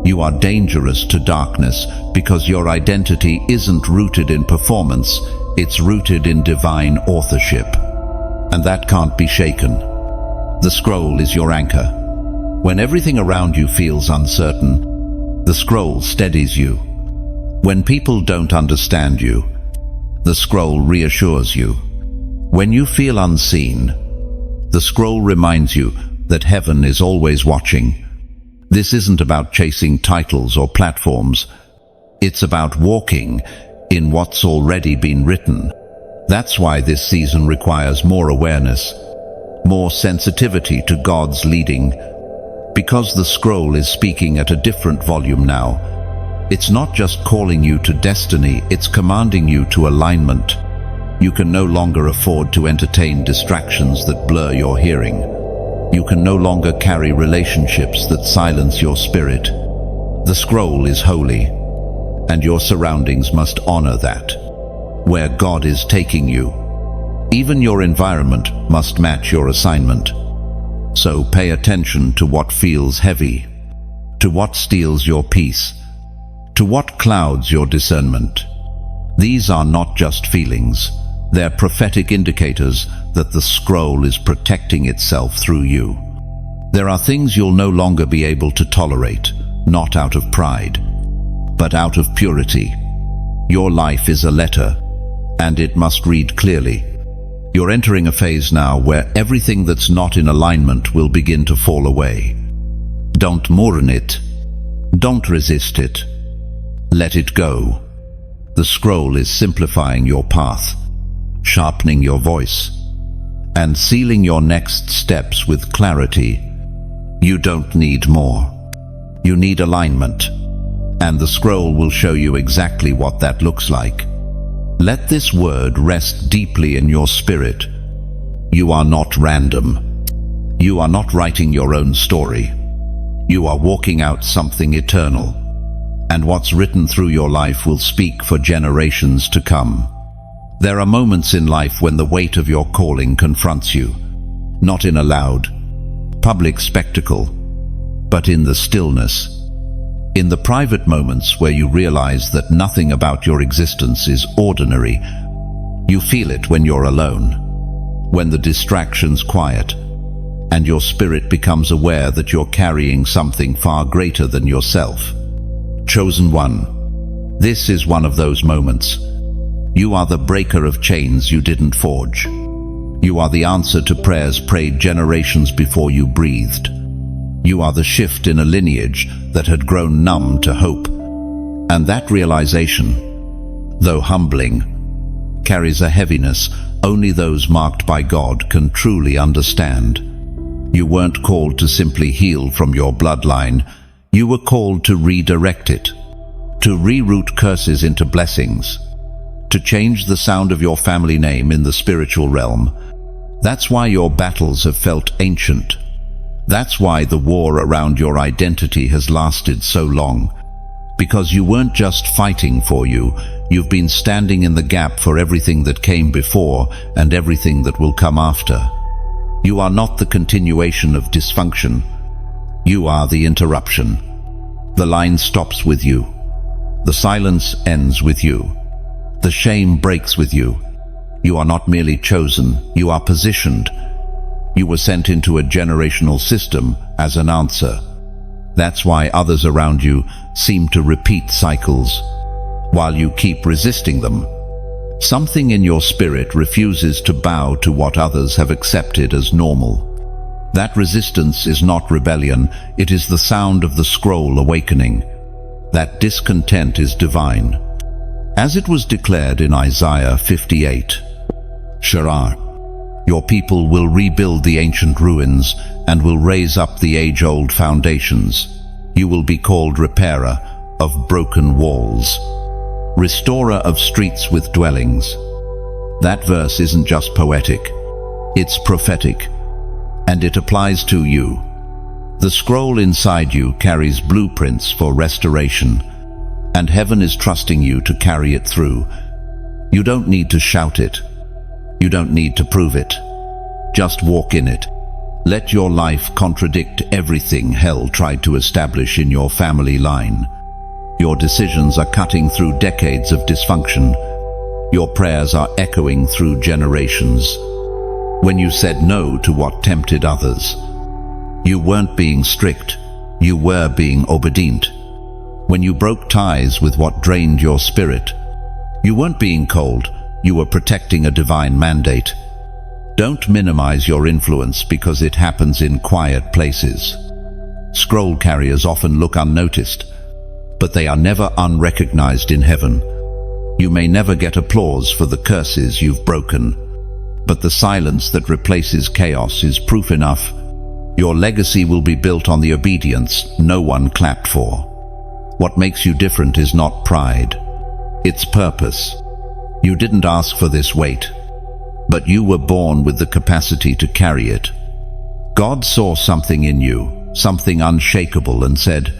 You are dangerous to darkness because your identity isn't rooted in performance, it's rooted in divine authorship. And that can't be shaken. The scroll is your anchor. When everything around you feels uncertain, the scroll steadies you. When people don't understand you, the scroll reassures you. When you feel unseen, the scroll reminds you that heaven is always watching. This isn't about chasing titles or platforms. It's about walking in what's already been written. That's why this season requires more awareness, more sensitivity to God's leading, because the scroll is speaking at a different volume now. It's not just calling you to destiny, it's commanding you to alignment. You can no longer afford to entertain distractions that blur your hearing. You can no longer carry relationships that silence your spirit. The scroll is holy, and your surroundings must honor that. Where God is taking you, even your environment must match your assignment. So pay attention to what feels heavy, to what steals your peace, to what clouds your discernment. These are not just feelings, they're prophetic indicators that the scroll is protecting itself through you. There are things you'll no longer be able to tolerate, not out of pride, but out of purity. Your life is a letter, and it must read clearly. You're entering a phase now where everything that's not in alignment will begin to fall away. Don't mourn it. Don't resist it. Let it go. The scroll is simplifying your path, sharpening your voice, and sealing your next steps with clarity. You don't need more. You need alignment, and the scroll will show you exactly what that looks like. Let this word rest deeply in your spirit. You are not random. You are not writing your own story. You are walking out something eternal, and what's written through your life will speak for generations to come. There are moments in life when the weight of your calling confronts you, not in a loud, public spectacle, but in the stillness. In the private moments where you realize that nothing about your existence is ordinary. You feel it when you're alone, when the distractions quiet, and your spirit becomes aware that you're carrying something far greater than yourself. Chosen one, this is one of those moments. You are the breaker of chains you didn't forge. You are the answer to prayers prayed generations before you breathed. You are the shift in a lineage that had grown numb to hope. And that realization, though humbling, carries a heaviness only those marked by God can truly understand. You weren't called to simply heal from your bloodline. You were called to redirect it, to reroute curses into blessings, to change the sound of your family name in the spiritual realm. That's why your battles have felt ancient. That's why the war around your identity has lasted so long. Because you weren't just fighting for you, you've been standing in the gap for everything that came before and everything that will come after. You are not the continuation of dysfunction. You are the interruption. The line stops with you. The silence ends with you. The shame breaks with you. You are not merely chosen, you are positioned. You were sent into a generational system as an answer. That's why others around you seem to repeat cycles, while you keep resisting them. Something in your spirit refuses to bow to what others have accepted as normal. That resistance is not rebellion, it is the sound of the scroll awakening. That discontent is divine. As it was declared in Isaiah 58, Shirah, your people will rebuild the ancient ruins and will raise up the age-old foundations. You will be called repairer of broken walls, restorer of streets with dwellings. That verse isn't just poetic, it's prophetic, and it applies to you. The scroll inside you carries blueprints for restoration, and heaven is trusting you to carry it through. You don't need to shout it. You don't need to prove it. Just walk in it. Let your life contradict everything hell tried to establish in your family line. Your decisions are cutting through decades of dysfunction. Your prayers are echoing through generations. When you said no to what tempted others, you weren't being strict, you were being obedient. When you broke ties with what drained your spirit, you weren't being cold, you were protecting a divine mandate. Don't minimize your influence because it happens in quiet places. Scroll carriers often look unnoticed, but they are never unrecognized in heaven. You may never get applause for the curses you've broken, but the silence that replaces chaos is proof enough. Your legacy will be built on the obedience no one clapped for. What makes you different is not pride, it's purpose. You didn't ask for this weight, but you were born with the capacity to carry it. God saw something in you, something unshakable, and said,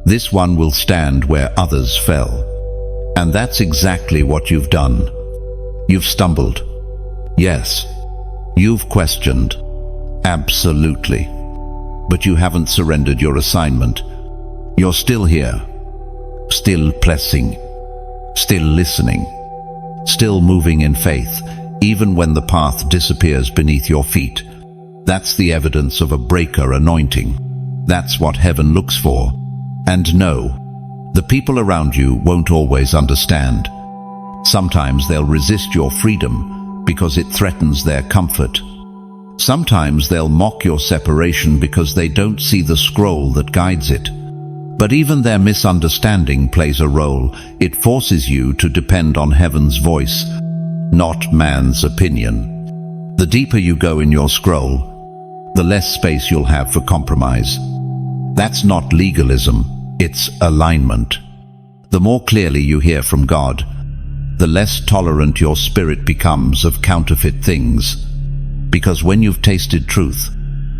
"This one will stand where others fell." And that's exactly what you've done. You've stumbled. Yes. You've questioned. Absolutely. But you haven't surrendered your assignment. You're still here. Still pressing. Still listening. Still moving in faith, even when the path disappears beneath your feet. That's the evidence of a breaker anointing. That's what heaven looks for. And no, the people around you won't always understand. Sometimes they'll resist your freedom because it threatens their comfort. Sometimes they'll mock your separation because they don't see the scroll that guides it. But even their misunderstanding plays a role. It forces you to depend on heaven's voice, not man's opinion. The deeper you go in your scroll, the less space you'll have for compromise. That's not legalism, it's alignment. The more clearly you hear from God, the less tolerant your spirit becomes of counterfeit things. Because when you've tasted truth,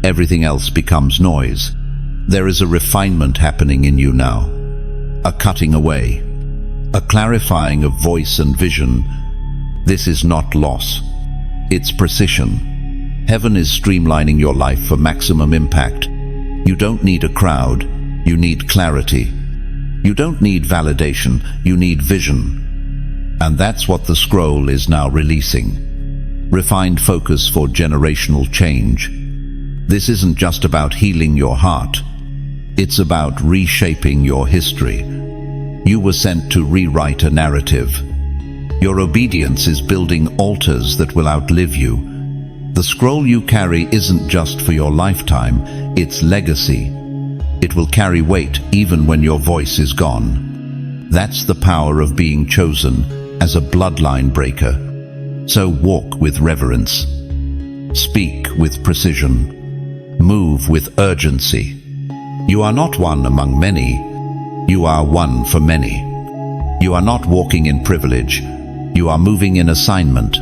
everything else becomes noise. There is a refinement happening in you now, a cutting away, a clarifying of voice and vision. This is not loss, it's precision. Heaven is streamlining your life for maximum impact. You don't need a crowd, you need clarity. You don't need validation, you need vision. And that's what the scroll is now releasing. Refined focus for generational change. This isn't just about healing your heart. It's about reshaping your history. You were sent to rewrite a narrative. Your obedience is building altars that will outlive you. The scroll you carry isn't just for your lifetime, it's legacy. It will carry weight even when your voice is gone. That's the power of being chosen as a bloodline breaker. So walk with reverence. Speak with precision. Move with urgency. You are not one among many. You are one for many. You are not walking in privilege. You are moving in assignment.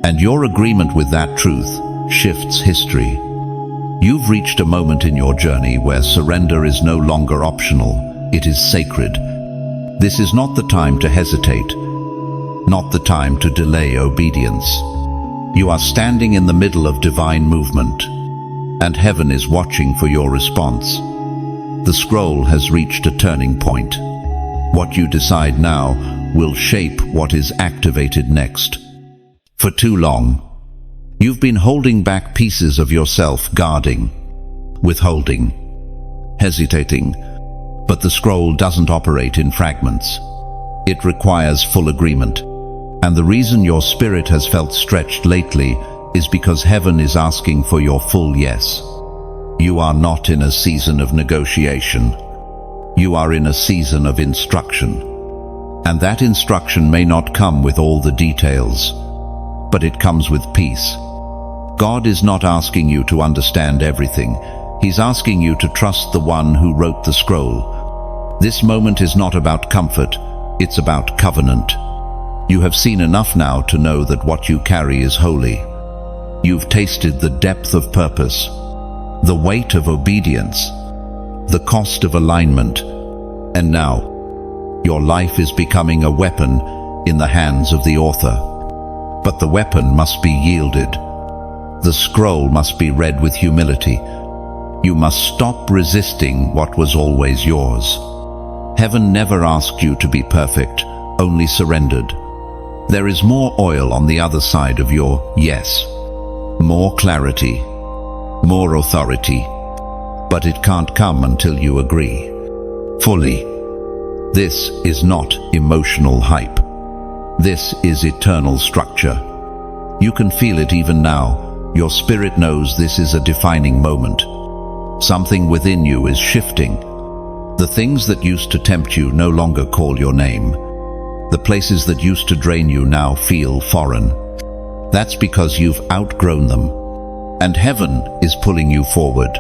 And your agreement with that truth shifts history. You've reached a moment in your journey where surrender is no longer optional, it is sacred. This is not the time to hesitate, not the time to delay obedience. You are standing in the middle of divine movement, and heaven is watching for your response. The scroll has reached a turning point. What you decide now will shape what is activated next. For too long, you've been holding back pieces of yourself, guarding, withholding, hesitating, but the scroll doesn't operate in fragments. It requires full agreement. And the reason your spirit has felt stretched lately is because heaven is asking for your full yes. You are not in a season of negotiation. You are in a season of instruction. And that instruction may not come with all the details, but it comes with peace. God is not asking you to understand everything. He's asking you to trust the one who wrote the scroll. This moment is not about comfort, it's about covenant. You have seen enough now to know that what you carry is holy. You've tasted the depth of purpose, the weight of obedience, the cost of alignment, and now your life is becoming a weapon in the hands of the author. But the weapon must be yielded. The scroll must be read with humility. You must stop resisting what was always yours. Heaven never asked you to be perfect, only surrendered. There is more oil on the other side of your yes. More clarity, more authority. But it can't come until you agree. Fully. This is not emotional hype. This is eternal structure. You can feel it even now. Your spirit knows this is a defining moment. Something within you is shifting. The things that used to tempt you no longer call your name. The places that used to drain you now feel foreign. That's because you've outgrown them. And heaven is pulling you forward.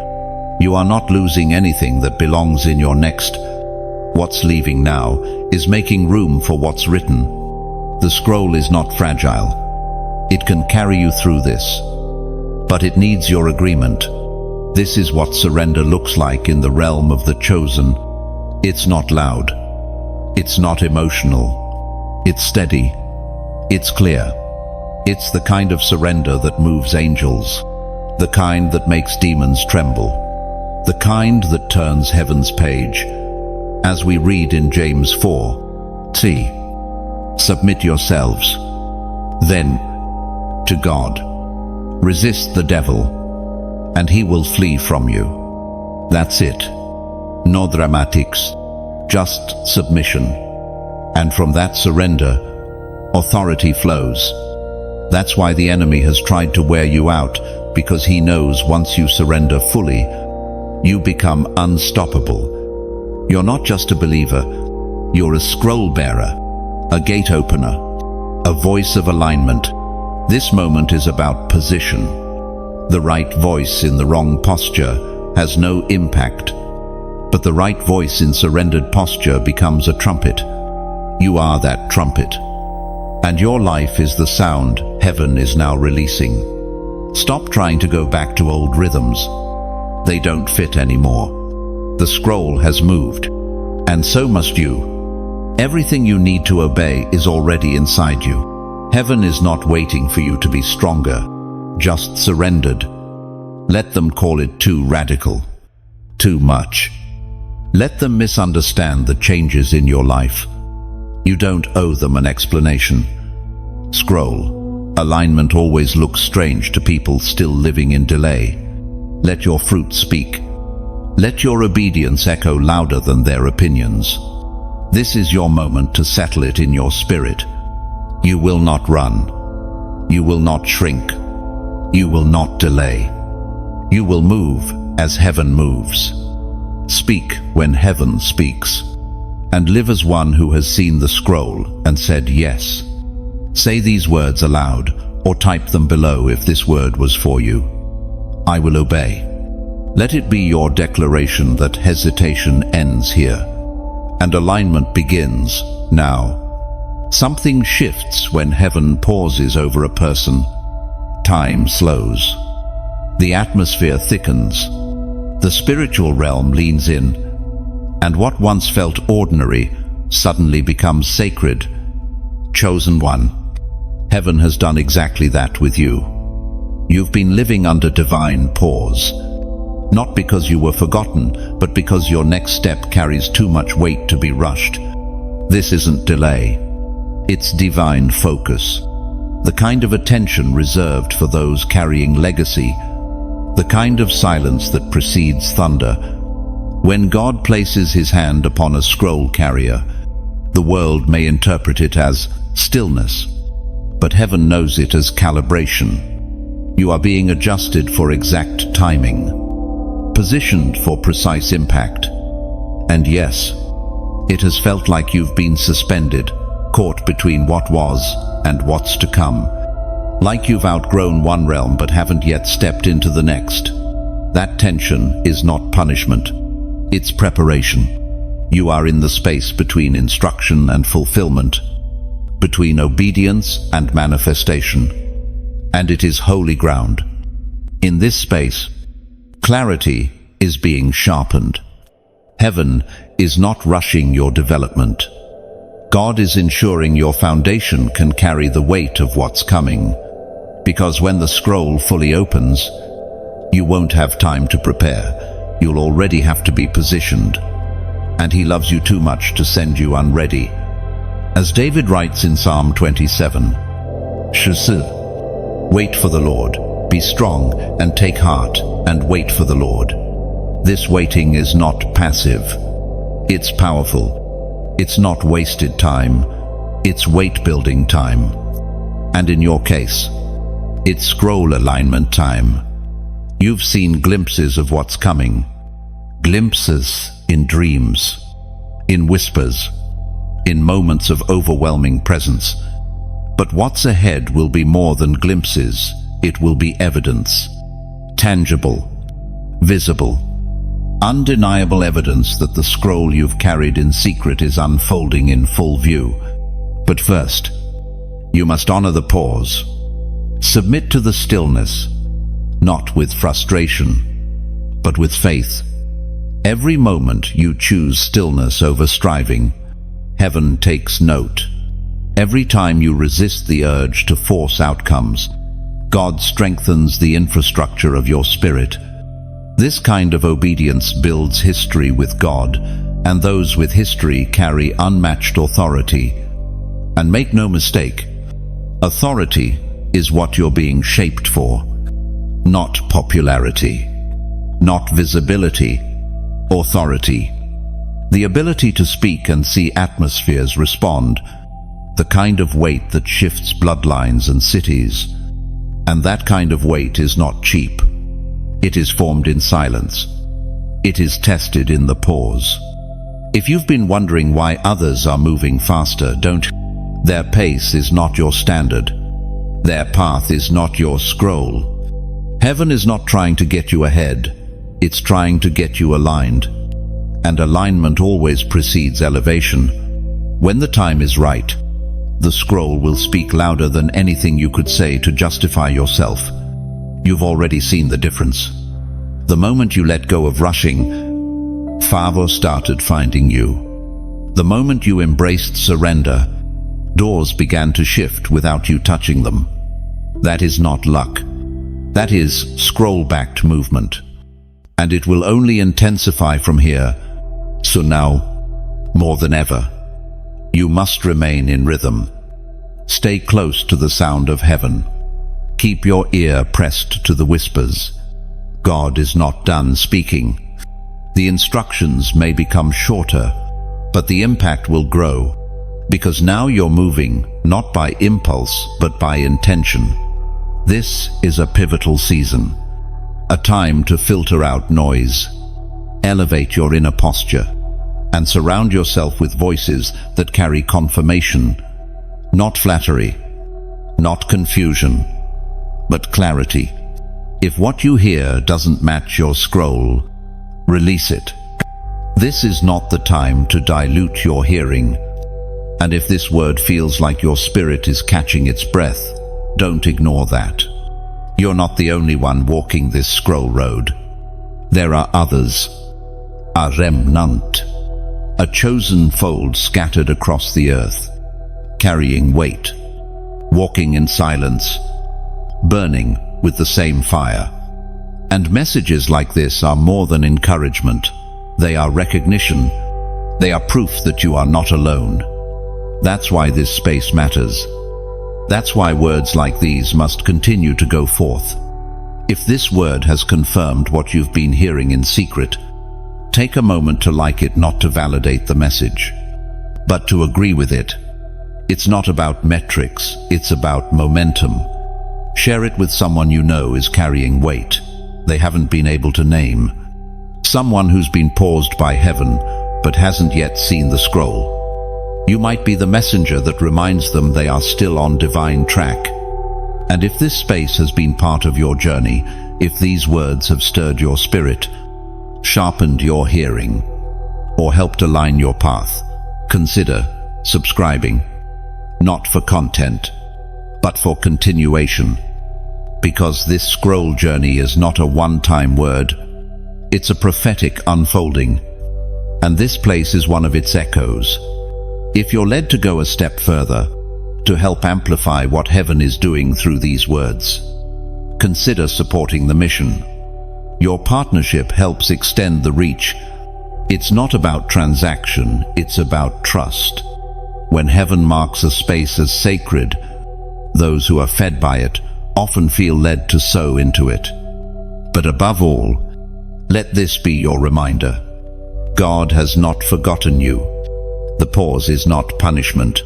You are not losing anything that belongs in your next. What's leaving now is making room for what's written. The scroll is not fragile. It can carry you through this. But it needs your agreement. This is what surrender looks like in the realm of the chosen. It's not loud. It's not emotional. It's steady. It's clear. It's the kind of surrender that moves angels. The kind that makes demons tremble. The kind that turns heaven's page. As we read in James 4, see, submit yourselves, then, to God. Resist the devil, and he will flee from you. That's it. No dramatics, just submission. And from that surrender, authority flows. That's why the enemy has tried to wear you out, because he knows once you surrender fully, you become unstoppable. You're not just a believer, you're a scroll bearer, a gate opener, a voice of alignment. This moment is about position. The right voice in the wrong posture has no impact, but the right voice in surrendered posture becomes a trumpet. You are that trumpet, and your life is the sound heaven is now releasing. Stop trying to go back to old rhythms. They don't fit anymore. The scroll has moved, and so must you. Everything you need to obey is already inside you. Heaven is not waiting for you to be stronger, just surrendered. Let them call it too radical, too much. Let them misunderstand the changes in your life. You don't owe them an explanation. Scroll, alignment always looks strange to people still living in delay. Let your fruit speak. Let your obedience echo louder than their opinions. This is your moment to settle it in your spirit. You will not run. You will not shrink. You will not delay. You will move as heaven moves. Speak when heaven speaks, and live as one who has seen the scroll and said yes. Say these words aloud, or type them below if this word was for you. I will obey. Let it be your declaration that hesitation ends here, and alignment begins now. Something shifts when heaven pauses over a person. Time slows. The atmosphere thickens. The spiritual realm leans in, and what once felt ordinary suddenly becomes sacred. Chosen one, heaven has done exactly that with you. You've been living under divine pause, not because you were forgotten, but because your next step carries too much weight to be rushed. This isn't delay. It's divine focus. The kind of attention reserved for those carrying legacy. The kind of silence that precedes thunder. When God places his hand upon a scroll carrier, the world may interpret it as stillness, but heaven knows it as calibration. You are being adjusted for exact timing, positioned for precise impact. And yes, it has felt like you've been suspended, caught between what was and what's to come. Like you've outgrown one realm but haven't yet stepped into the next. That tension is not punishment, it's preparation. You are in the space between instruction and fulfillment, between obedience and manifestation. And it is holy ground. In this space, clarity is being sharpened. Heaven is not rushing your development. God is ensuring your foundation can carry the weight of what's coming. Because when the scroll fully opens, you won't have time to prepare. You'll already have to be positioned. And he loves you too much to send you unready. As David writes in Psalm 27, wait for the Lord, be strong and take heart and wait for the Lord. This waiting is not passive. It's powerful. It's not wasted time. It's weight-building time. And in your case, it's scroll alignment time. You've seen glimpses of what's coming. Glimpses in dreams, in whispers, in moments of overwhelming presence. But what's ahead will be more than glimpses. It will be evidence. Tangible, visible, undeniable evidence that the scroll you've carried in secret is unfolding in full view. But first, you must honor the pause. Submit to the stillness, not with frustration, but with faith. Every moment you choose stillness over striving, heaven takes note. Every time you resist the urge to force outcomes, God strengthens the infrastructure of your spirit. This kind of obedience builds history with God, and those with history carry unmatched authority. And make no mistake, authority is what you're being shaped for, not popularity, not visibility, authority. The ability to speak and see atmospheres respond, the kind of weight that shifts bloodlines and cities. And that kind of weight is not cheap. It is formed in silence. It is tested in the pause. If you've been wondering why others are moving faster, don't. Their pace is not your standard. Their path is not your scroll. Heaven is not trying to get you ahead. It's trying to get you aligned. And alignment always precedes elevation. When the time is right, the scroll will speak louder than anything you could say to justify yourself. You've already seen the difference. The moment you let go of rushing, favor started finding you. The moment you embraced surrender, doors began to shift without you touching them. That is not luck. That is scroll-backed movement. And it will only intensify from here. So now, more than ever, you must remain in rhythm. Stay close to the sound of heaven. Keep your ear pressed to the whispers. God is not done speaking. The instructions may become shorter, but the impact will grow, because now you're moving not by impulse but by intention. This is a pivotal season, a time to filter out noise, elevate your inner posture, and surround yourself with voices that carry confirmation, not flattery, not confusion, but clarity. If what you hear doesn't match your scroll, release it. This is not the time to dilute your hearing. And if this word feels like your spirit is catching its breath, don't ignore that. You're not the only one walking this scroll road. There are others. A remnant. A chosen fold scattered across the earth, carrying weight, walking in silence, burning with the same fire. And messages like this are more than encouragement. They are recognition. They are proof that you are not alone. That's why this space matters. That's why words like these must continue to go forth. If this word has confirmed what you've been hearing in secret, take a moment to like it, not to validate the message, but to agree with it. It's not about metrics, it's about momentum. Share it with someone you know is carrying weight they haven't been able to name. Someone who's been paused by heaven but hasn't yet seen the scroll. You might be the messenger that reminds them they are still on divine track. And if this space has been part of your journey, if these words have stirred your spirit, sharpened your hearing, or helped align your path, consider subscribing, not for content, but for continuation. Because this scroll journey is not a one-time word, it's a prophetic unfolding, and this place is one of its echoes. If you're led to go a step further, to help amplify what heaven is doing through these words, consider supporting the mission. Your partnership helps extend the reach. It's not about transaction, it's about trust. When heaven marks a space as sacred, those who are fed by it often feel led to sow into it. But above all, let this be your reminder. God has not forgotten you. The pause is not punishment.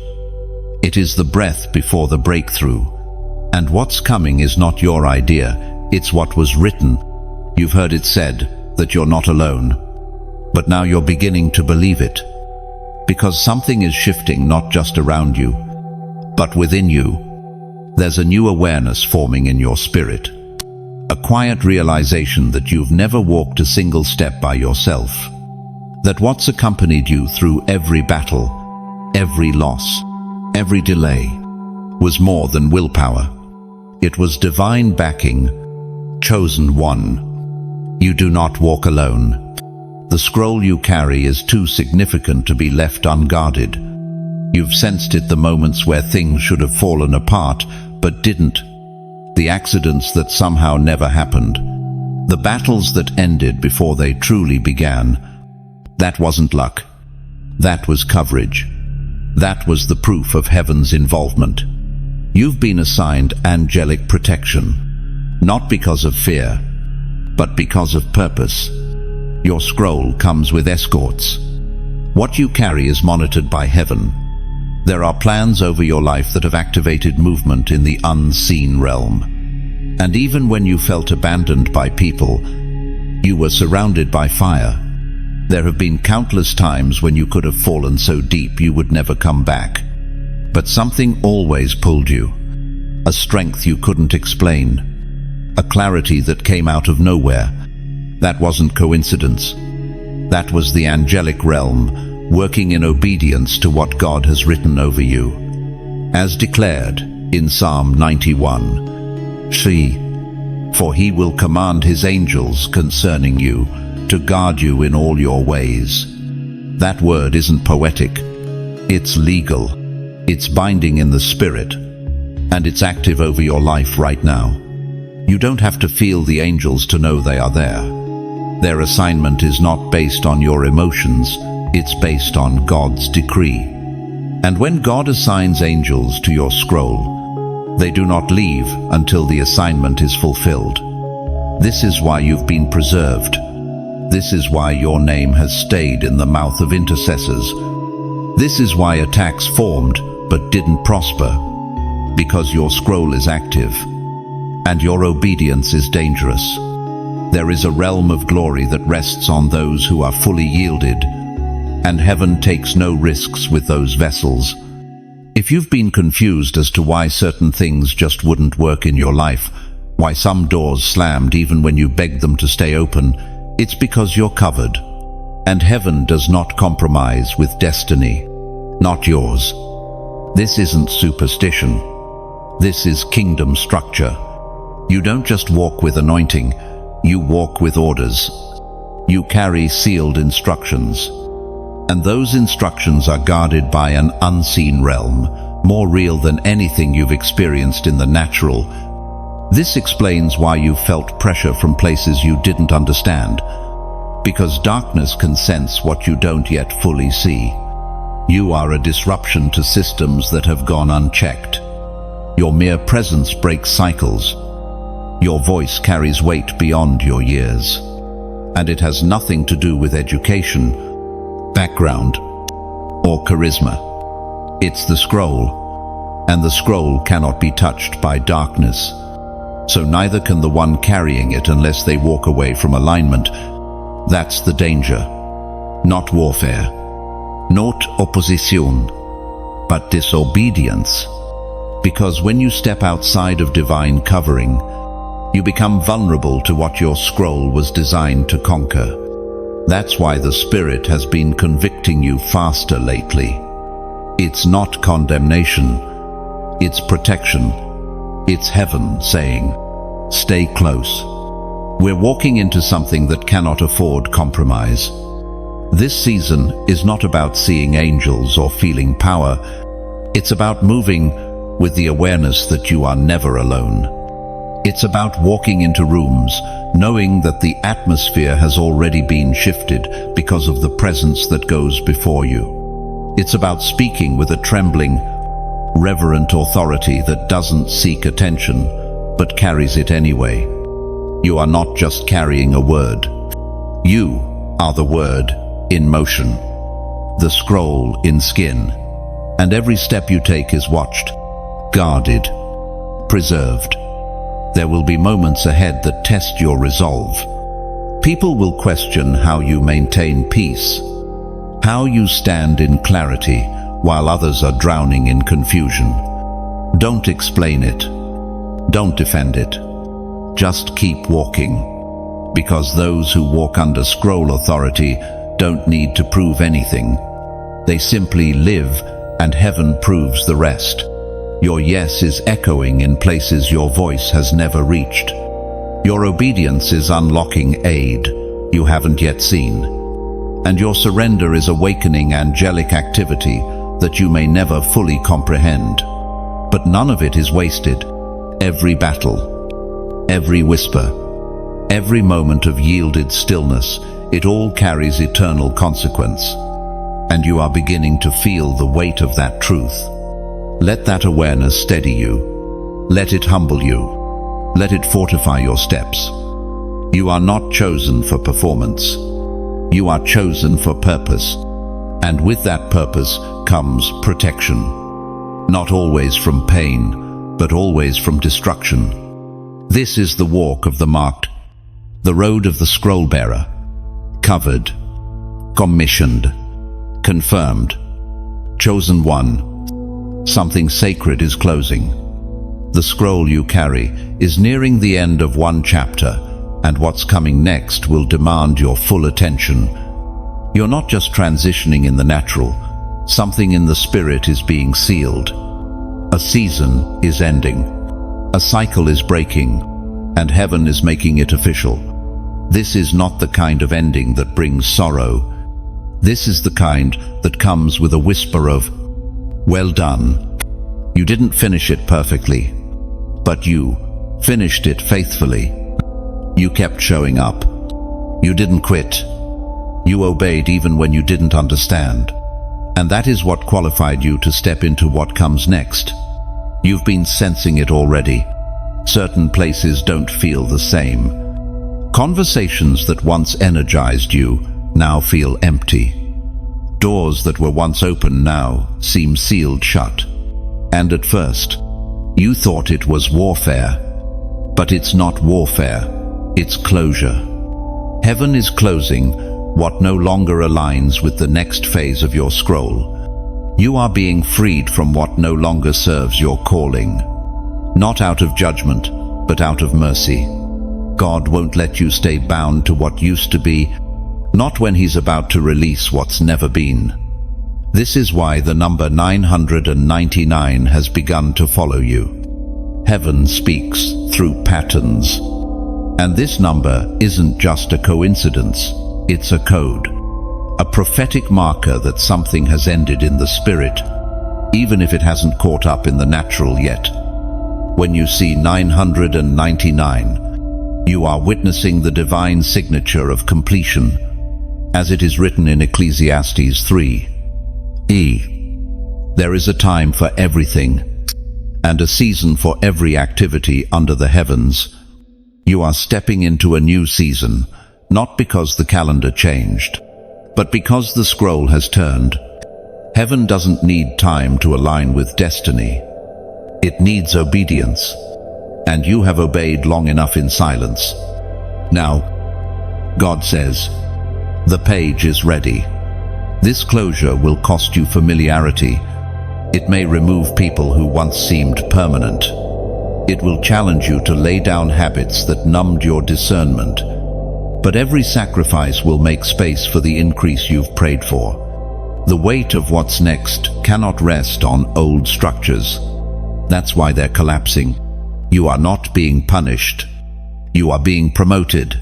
It is the breath before the breakthrough. And what's coming is not your idea, it's what was written. You've heard it said that you're not alone. But now you're beginning to believe it. Because something is shifting not just around you, but within you. There's a new awareness forming in your spirit. A quiet realization that you've never walked a single step by yourself. That what's accompanied you through every battle, every loss, every delay, was more than willpower. It was divine backing, chosen one. You do not walk alone. The scroll you carry is too significant to be left unguarded. You've sensed it the moments where things should have fallen apart, but didn't. The accidents that somehow never happened. The battles that ended before they truly began. That wasn't luck. That was coverage. That was the proof of heaven's involvement. You've been assigned angelic protection, not because of fear, but because of purpose. Your scroll comes with escorts. What you carry is monitored by heaven. There are plans over your life that have activated movement in the unseen realm. And even when you felt abandoned by people, you were surrounded by fire. There have been countless times when you could have fallen so deep you would never come back. But something always pulled you. A strength you couldn't explain. A clarity that came out of nowhere. That wasn't coincidence. That was the angelic realm, working in obedience to what God has written over you. As declared in Psalm 91, For he will command his angels concerning you, to guard you in all your ways. That word isn't poetic. It's legal. It's binding in the spirit. And it's active over your life right now. You don't have to feel the angels to know they are there. Their assignment is not based on your emotions. It's based on God's decree. And when God assigns angels to your scroll, they do not leave until the assignment is fulfilled. This is why you've been preserved. This is why your name has stayed in the mouth of intercessors. This is why attacks formed but didn't prosper. Because your scroll is active. and your obedience is dangerous. There is a realm of glory that rests on those who are fully yielded, and heaven takes no risks with those vessels. If you've been confused as to why certain things just wouldn't work in your life, why some doors slammed even when you begged them to stay open, it's because you're covered. And heaven does not compromise with destiny, not yours. This isn't superstition. This is kingdom structure. You don't just walk with anointing, you walk with orders. You carry sealed instructions. And those instructions are guarded by an unseen realm, more real than anything you've experienced in the natural. This explains why you felt pressure from places you didn't understand. Because darkness can sense what you don't yet fully see. You are a disruption to systems that have gone unchecked. Your mere presence breaks cycles. Your voice carries weight beyond your years. And it has nothing to do with education, background, or charisma. It's the scroll, and the scroll cannot be touched by darkness. So neither can the one carrying it unless they walk away from alignment. That's the danger. Not warfare, not opposition, but disobedience. Because when you step outside of divine covering, you become vulnerable to what your scroll was designed to conquer. That's why the Spirit has been convicting you faster lately. It's not condemnation, it's protection. It's heaven saying, stay close. We're walking into something that cannot afford compromise. This season is not about seeing angels or feeling power. It's about moving with the awareness that you are never alone. It's about walking into rooms, knowing that the atmosphere has already been shifted because of the presence that goes before you. It's about speaking with a trembling, reverent authority that doesn't seek attention, but carries it anyway. You are not just carrying a word. You are the word in motion, the scroll in skin, and every step you take is watched, guarded, preserved. There will be moments ahead that test your resolve. People will question how you maintain peace, how you stand in clarity while others are drowning in confusion. Don't explain it. Don't defend it. Just keep walking. Because those who walk under scroll authority don't need to prove anything. They simply live, and heaven proves the rest. Your yes is echoing in places your voice has never reached. Your obedience is unlocking aid you haven't yet seen. And your surrender is awakening angelic activity that you may never fully comprehend. But none of it is wasted. Every battle, every whisper, every moment of yielded stillness, it all carries eternal consequence. And you are beginning to feel the weight of that truth. Let that awareness steady you. Let it humble you. Let it fortify your steps. You are not chosen for performance. You are chosen for purpose. And with that purpose comes protection. Not always from pain, but always from destruction. This is the walk of the marked, the road of the scroll bearer. Covered, commissioned, confirmed, chosen one. Something sacred is closing. The scroll you carry is nearing the end of one chapter, and what's coming next will demand your full attention. You're not just transitioning in the natural. Something in the spirit is being sealed. A season is ending. A cycle is breaking, and heaven is making it official. This is not the kind of ending that brings sorrow. This is the kind that comes with a whisper of, well done. You didn't finish it perfectly, but you finished it faithfully. You kept showing up. You didn't quit. You obeyed even when you didn't understand. And that is what qualified you to step into what comes next. You've been sensing it already. Certain places don't feel the same. Conversations that once energized you now feel empty. Doors that were once open now seem sealed shut. And at first, you thought it was warfare. But it's not warfare, it's closure. Heaven is closing what no longer aligns with the next phase of your scroll. You are being freed from what no longer serves your calling. Not out of judgment, but out of mercy. God won't let you stay bound to what used to be, not when He's about to release what's never been. This is why the number 999 has begun to follow you. Heaven speaks through patterns. And this number isn't just a coincidence, it's a code. A prophetic marker that something has ended in the spirit, even if it hasn't caught up in the natural yet. When you see 999, you are witnessing the divine signature of completion, as it is written in Ecclesiastes 3. There is a time for everything, and a season for every activity under the heavens. You are stepping into a new season, not because the calendar changed, but because the scroll has turned. Heaven doesn't need time to align with destiny. It needs obedience, and you have obeyed long enough in silence. Now, God says, the page is ready. This closure will cost you familiarity. It may remove people who once seemed permanent. It will challenge you to lay down habits that numbed your discernment. But every sacrifice will make space for the increase you've prayed for. The weight of what's next cannot rest on old structures. That's why they're collapsing. You are not being punished. You are being promoted.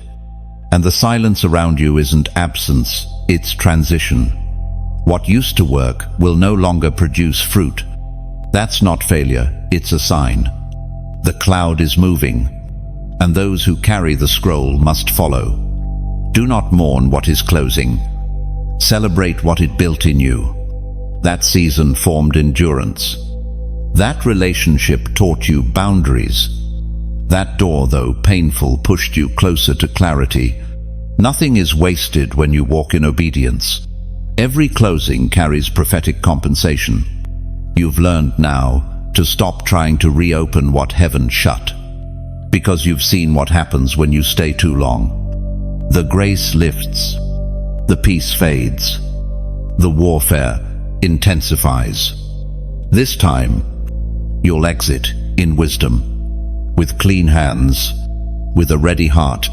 And the silence around you isn't absence, it's transition. What used to work will no longer produce fruit. That's not failure, it's a sign. The cloud is moving, and those who carry the scroll must follow. Do not mourn what is closing. Celebrate what it built in you. That season formed endurance. That relationship taught you boundaries. That door, though painful, pushed you closer to clarity. Nothing is wasted when you walk in obedience. Every closing carries prophetic compensation. You've learned now to stop trying to reopen what heaven shut, because you've seen what happens when you stay too long. The grace lifts, the peace fades, the warfare intensifies. This time, you'll exit in wisdom, with clean hands, with a ready heart.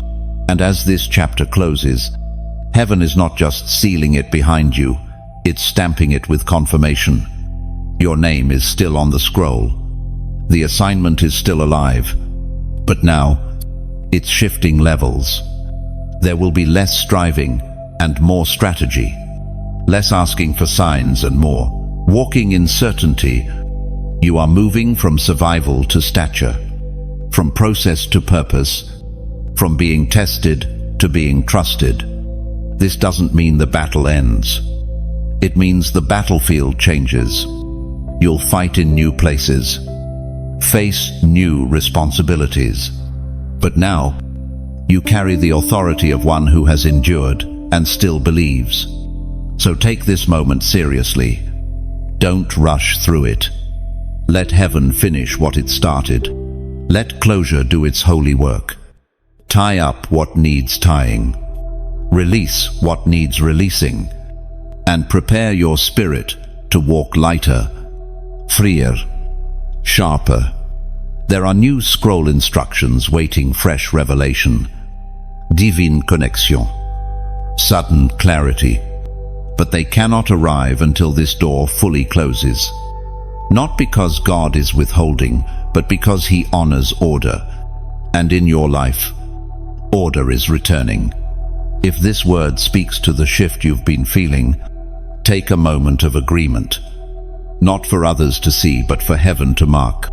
And as this chapter closes, heaven is not just sealing it behind you, it's stamping it with confirmation. Your name is still on the scroll. The assignment is still alive. But now, it's shifting levels. There will be less striving and more strategy. Less asking for signs and more walking in certainty. You are moving from survival to stature, from process to purpose, from being tested to being trusted. This doesn't mean the battle ends. It means the battlefield changes. You'll fight in new places, face new responsibilities. But now, you carry the authority of one who has endured and still believes. So take this moment seriously. Don't rush through it. Let heaven finish what it started. Let closure do its holy work. Tie up what needs tying. Release what needs releasing. And prepare your spirit to walk lighter, freer, sharper. There are new scroll instructions waiting fresh revelation. Divine connexion. Sudden clarity. But they cannot arrive until this door fully closes. Not because God is withholding, but because He honors order. And in your life, order is returning. If this word speaks to the shift you've been feeling, take a moment of agreement. Not for others to see, but for heaven to mark.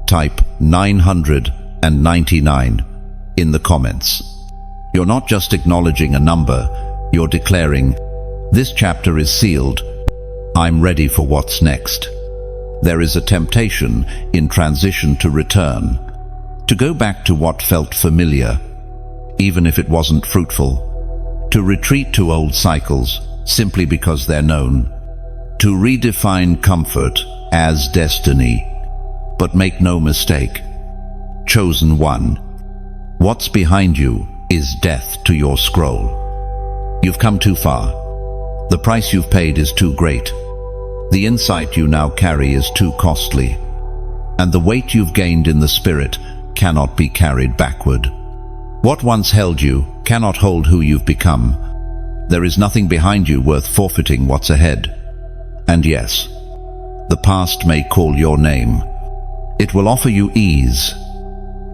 Type 999 in the comments. You're not just acknowledging a number, you're declaring, this chapter is sealed. I'm ready for what's next. There is a temptation in transition to return, to go back to what felt familiar, even if it wasn't fruitful, to retreat to old cycles simply because they're known, to redefine comfort as destiny. But make no mistake, chosen one, What's behind you is death to your scroll. You've come too far. The price you've paid is too great. The insight you now carry is too costly. And the weight you've gained in the spirit cannot be carried backward. What once held you cannot hold who you've become. There is nothing behind you worth forfeiting what's ahead. And yes, the past may call your name. It will offer you ease.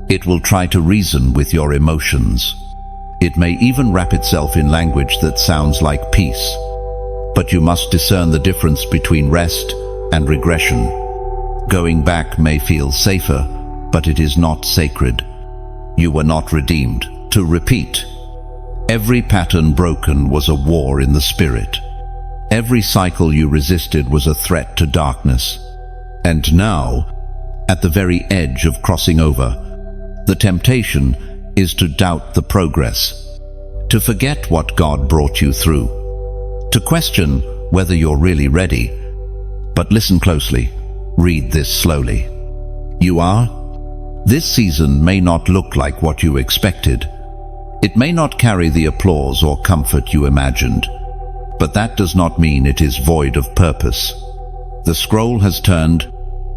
It will try to reason with your emotions. It may even wrap itself in language that sounds like peace. But you must discern the difference between rest and regression. Going back may feel safer, but it is not sacred. You were not redeemed to repeat. Every pattern broken was a war in the spirit. Every cycle you resisted was a threat to darkness. And now, at the very edge of crossing over, the temptation is to doubt the progress, to forget what God brought you through, to question whether you're really ready. But listen closely. Read this slowly. You are? This season may not look like what you expected. It may not carry the applause or comfort you imagined, but that does not mean it is void of purpose. The scroll has turned.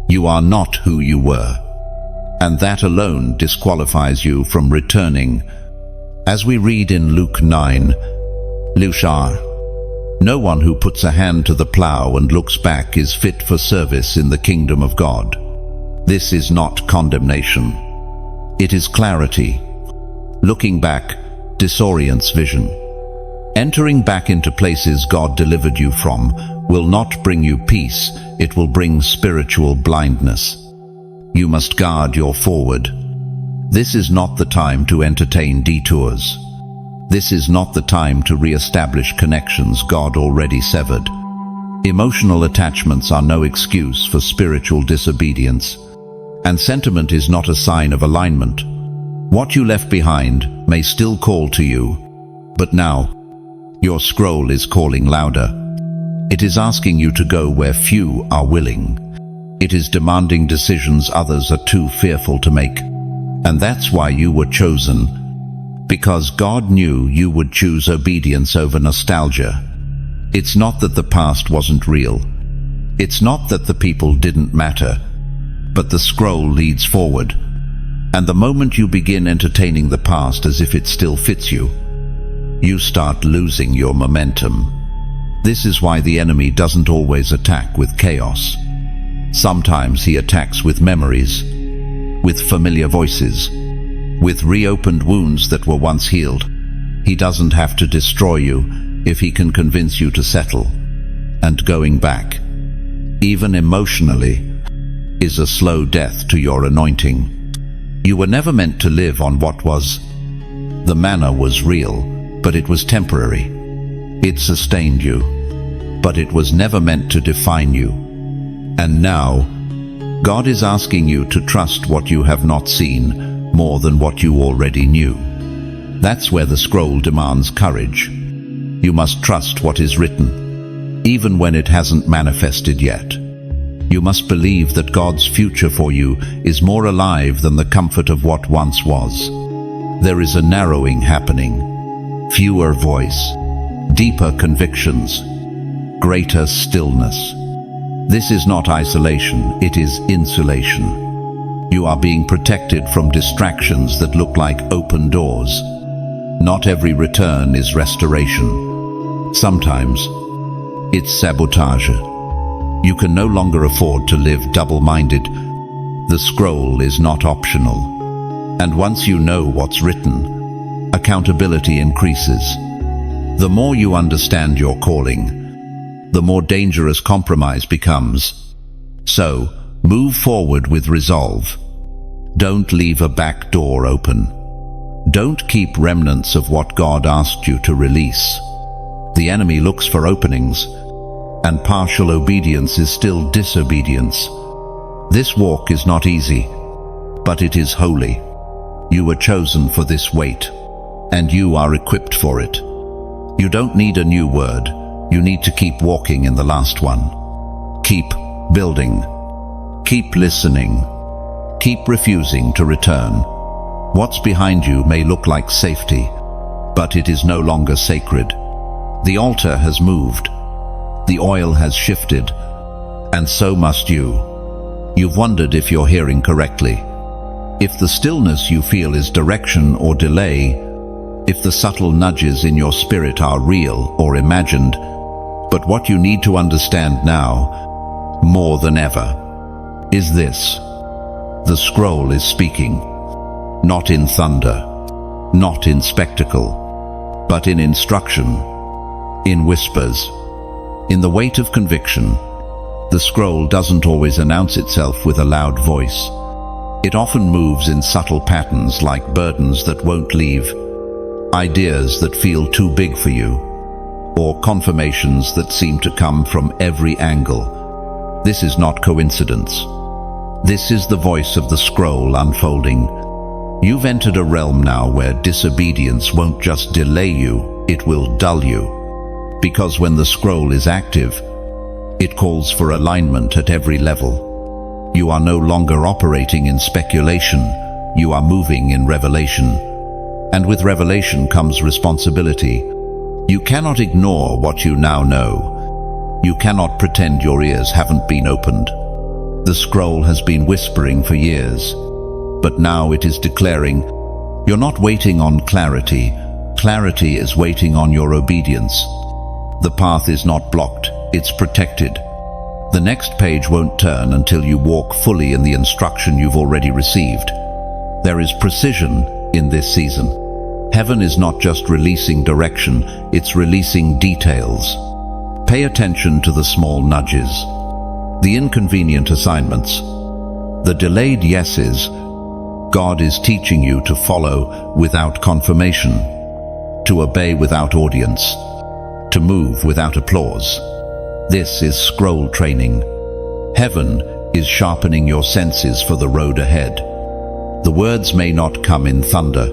You are not who you were, and that alone disqualifies you from returning. As we read in Luke 9, Lushar, no one who puts a hand to the plow and looks back is fit for service in the kingdom of God. This is not condemnation. It is clarity. Looking back disorients vision. Entering back into places God delivered you from will not bring you peace, it will bring spiritual blindness. You must guard your forward. This is not the time to entertain detours. This is not the time to re-establish connections God already severed. Emotional attachments are no excuse for spiritual disobedience, and sentiment is not a sign of alignment. What you left behind may still call to you, but now, your scroll is calling louder. It is asking you to go where few are willing. It is demanding decisions others are too fearful to make. And that's why you were chosen. Because God knew you would choose obedience over nostalgia. It's not that the past wasn't real. It's not that the people didn't matter. But the scroll leads forward. And the moment you begin entertaining the past as if it still fits you, you start losing your momentum. This is why the enemy doesn't always attack with chaos. Sometimes he attacks with memories, with familiar voices, with reopened wounds that were once healed. He doesn't have to destroy you if he can convince you to settle. And going back, even emotionally, is a slow death to your anointing. You were never meant to live on what was. The manna was real, but it was temporary. It sustained you, but it was never meant to define you. And now, God is asking you to trust what you have not seen more than what you already knew. That's where the scroll demands courage. You must trust what is written, even when it hasn't manifested yet. You must believe that God's future for you is more alive than the comfort of what once was. There is a narrowing happening, fewer voice, deeper convictions, greater stillness. This is not isolation, it is insulation. You are being protected from distractions that look like open doors. Not every return is restoration. Sometimes it's sabotage. You can no longer afford to live double-minded. The scroll is not optional. And once you know what's written, accountability increases. The more you understand your calling, the more dangerous compromise becomes. So, move forward with resolve. Don't leave a back door open. Don't keep remnants of what God asked you to release. The enemy looks for openings, and partial obedience is still disobedience. This walk is not easy, but it is holy. You were chosen for this weight, and you are equipped for it. You don't need a new word. You need to keep walking in the last one. Keep building. Keep listening. Keep refusing to return. What's behind you may look like safety, but it is no longer sacred. The altar has moved, the oil has shifted, and so must you. You've wondered if you're hearing correctly, if the stillness you feel is direction or delay, if the subtle nudges in your spirit are real or imagined. But what you need to understand now, more than ever, is this: the scroll is speaking, not in thunder, not in spectacle, but in instruction, in whispers, in the weight of conviction. The scroll doesn't always announce itself with a loud voice. It often moves in subtle patterns, like burdens that won't leave, ideas that feel too big for you, or confirmations that seem to come from every angle. This is not coincidence. This is the voice of the scroll unfolding. You've entered a realm now where disobedience won't just delay you, it will dull you. Because when the scroll is active, it calls for alignment at every level. You are no longer operating in speculation, you are moving in revelation. And with revelation comes responsibility. You cannot ignore what you now know. You cannot pretend your ears haven't been opened. The scroll has been whispering for years, but now it is declaring, you're not waiting on clarity. Clarity is waiting on your obedience. The path is not blocked, it's protected. The next page won't turn until you walk fully in the instruction you've already received. There is precision in this season. Heaven is not just releasing direction, it's releasing details. Pay attention to the small nudges, the inconvenient assignments, the delayed yeses. God is teaching you to follow without confirmation, to obey without audience, to move without applause. This is scroll training. Heaven is sharpening your senses for the road ahead. The words may not come in thunder,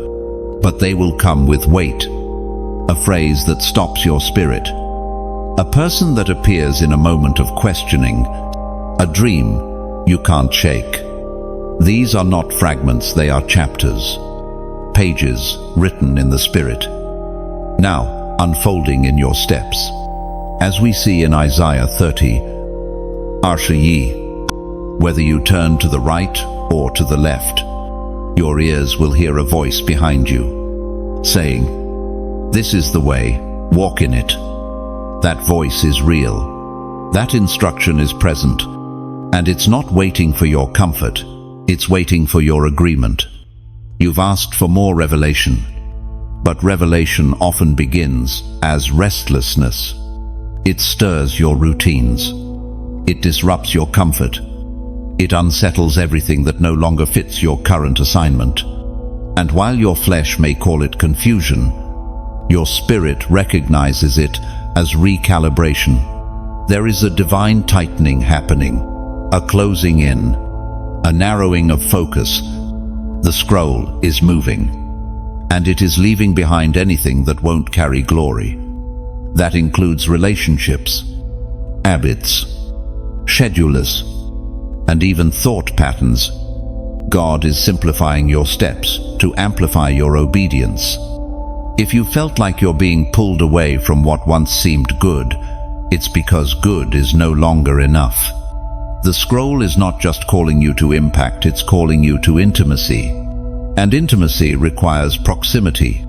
but they will come with weight. A phrase that stops your spirit. A person that appears in a moment of questioning. A dream you can't shake. These are not fragments, they are chapters. Pages written in the Spirit. Now, unfolding in your steps. As we see in Isaiah 30, Arshayi, whether you turn to the right or to the left, your ears will hear a voice behind you, saying, "This is the way, walk in it." That voice is real. That instruction is present. And it's not waiting for your comfort, it's waiting for your agreement. You've asked for more revelation, but revelation often begins as restlessness. It stirs your routines. It disrupts your comfort. It unsettles everything that no longer fits your current assignment. And while your flesh may call it confusion, your spirit recognizes it as recalibration. There is a divine tightening happening, a closing in, a narrowing of focus. The scroll is moving, and it is leaving behind anything that won't carry glory. That includes relationships, habits, schedules, and even thought patterns. God is simplifying your steps to amplify your obedience. If you felt like you're being pulled away from what once seemed good, it's because good is no longer enough. The scroll is not just calling you to impact, it's calling you to intimacy. And intimacy requires proximity.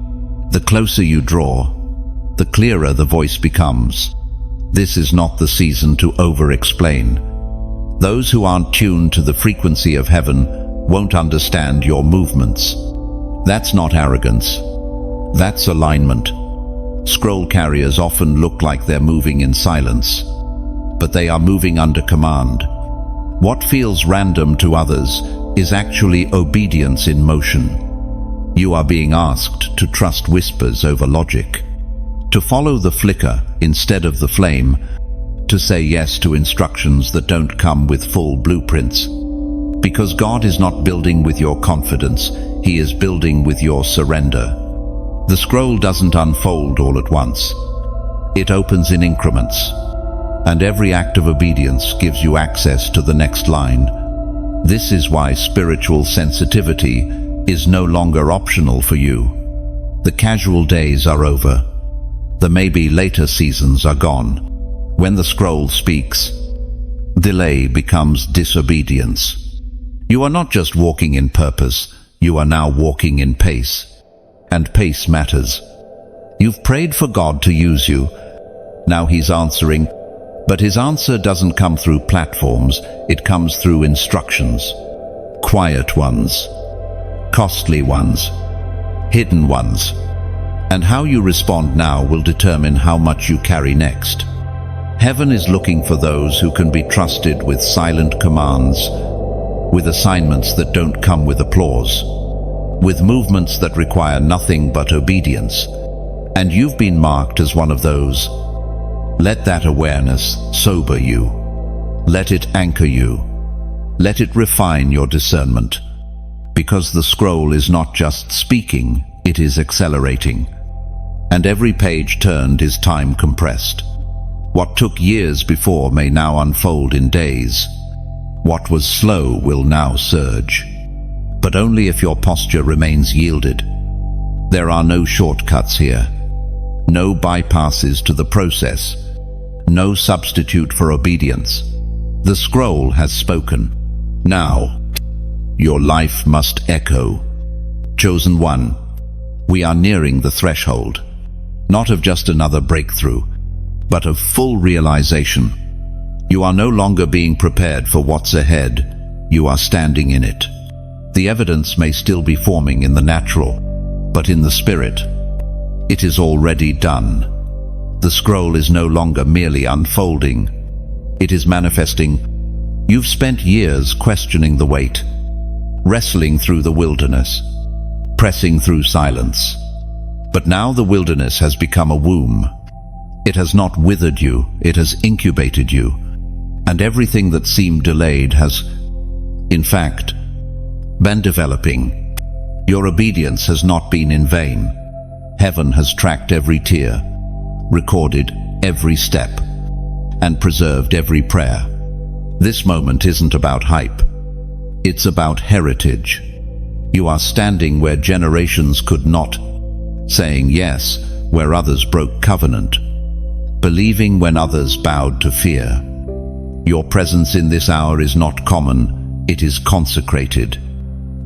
The closer you draw, the clearer the voice becomes. This is not the season to over-explain. Those who aren't tuned to the frequency of heaven won't understand your movements. That's not arrogance. That's alignment. Scroll carriers often look like they're moving in silence, but they are moving under command. What feels random to others is actually obedience in motion. You are being asked to trust whispers over logic, to follow the flicker instead of the flame, to say yes to instructions that don't come with full blueprints. Because God is not building with your confidence, He is building with your surrender. The scroll doesn't unfold all at once. It opens in increments, and every act of obedience gives you access to the next line. This is why spiritual sensitivity is no longer optional for you. The casual days are over. The maybe later seasons are gone. When the scroll speaks, delay becomes disobedience. You are not just walking in purpose, you are now walking in pace. And pace matters. You've prayed for God to use you. Now He's answering, but His answer doesn't come through platforms, it comes through instructions. Quiet ones, costly ones, hidden ones. And how you respond now will determine how much you carry next. Heaven is looking for those who can be trusted with silent commands, with assignments that don't come with applause, with movements that require nothing but obedience. And you've been marked as one of those. Let that awareness sober you. Let it anchor you. Let it refine your discernment. Because the scroll is not just speaking, it is accelerating. And every page turned is time compressed. What took years before may now unfold in days. What was slow will now surge. But only if your posture remains yielded. There are no shortcuts here. No bypasses to the process. No substitute for obedience. The scroll has spoken. Now, your life must echo. Chosen one, we are nearing the threshold. Not of just another breakthrough, but of full realization. You are no longer being prepared for what's ahead. You are standing in it. The evidence may still be forming in the natural, but in the spirit, it is already done. The scroll is no longer merely unfolding. It is manifesting. You've spent years questioning the weight, wrestling through the wilderness, pressing through silence. But now the wilderness has become a womb. It has not withered you, it has incubated you. And everything that seemed delayed has, in fact, been developing. Your obedience has not been in vain. Heaven has tracked every tear, recorded every step, and preserved every prayer. This moment isn't about hype. It's about heritage. You are standing where generations could not, saying yes where others broke covenant, believing when others bowed to fear. Your presence in this hour is not common, it is consecrated.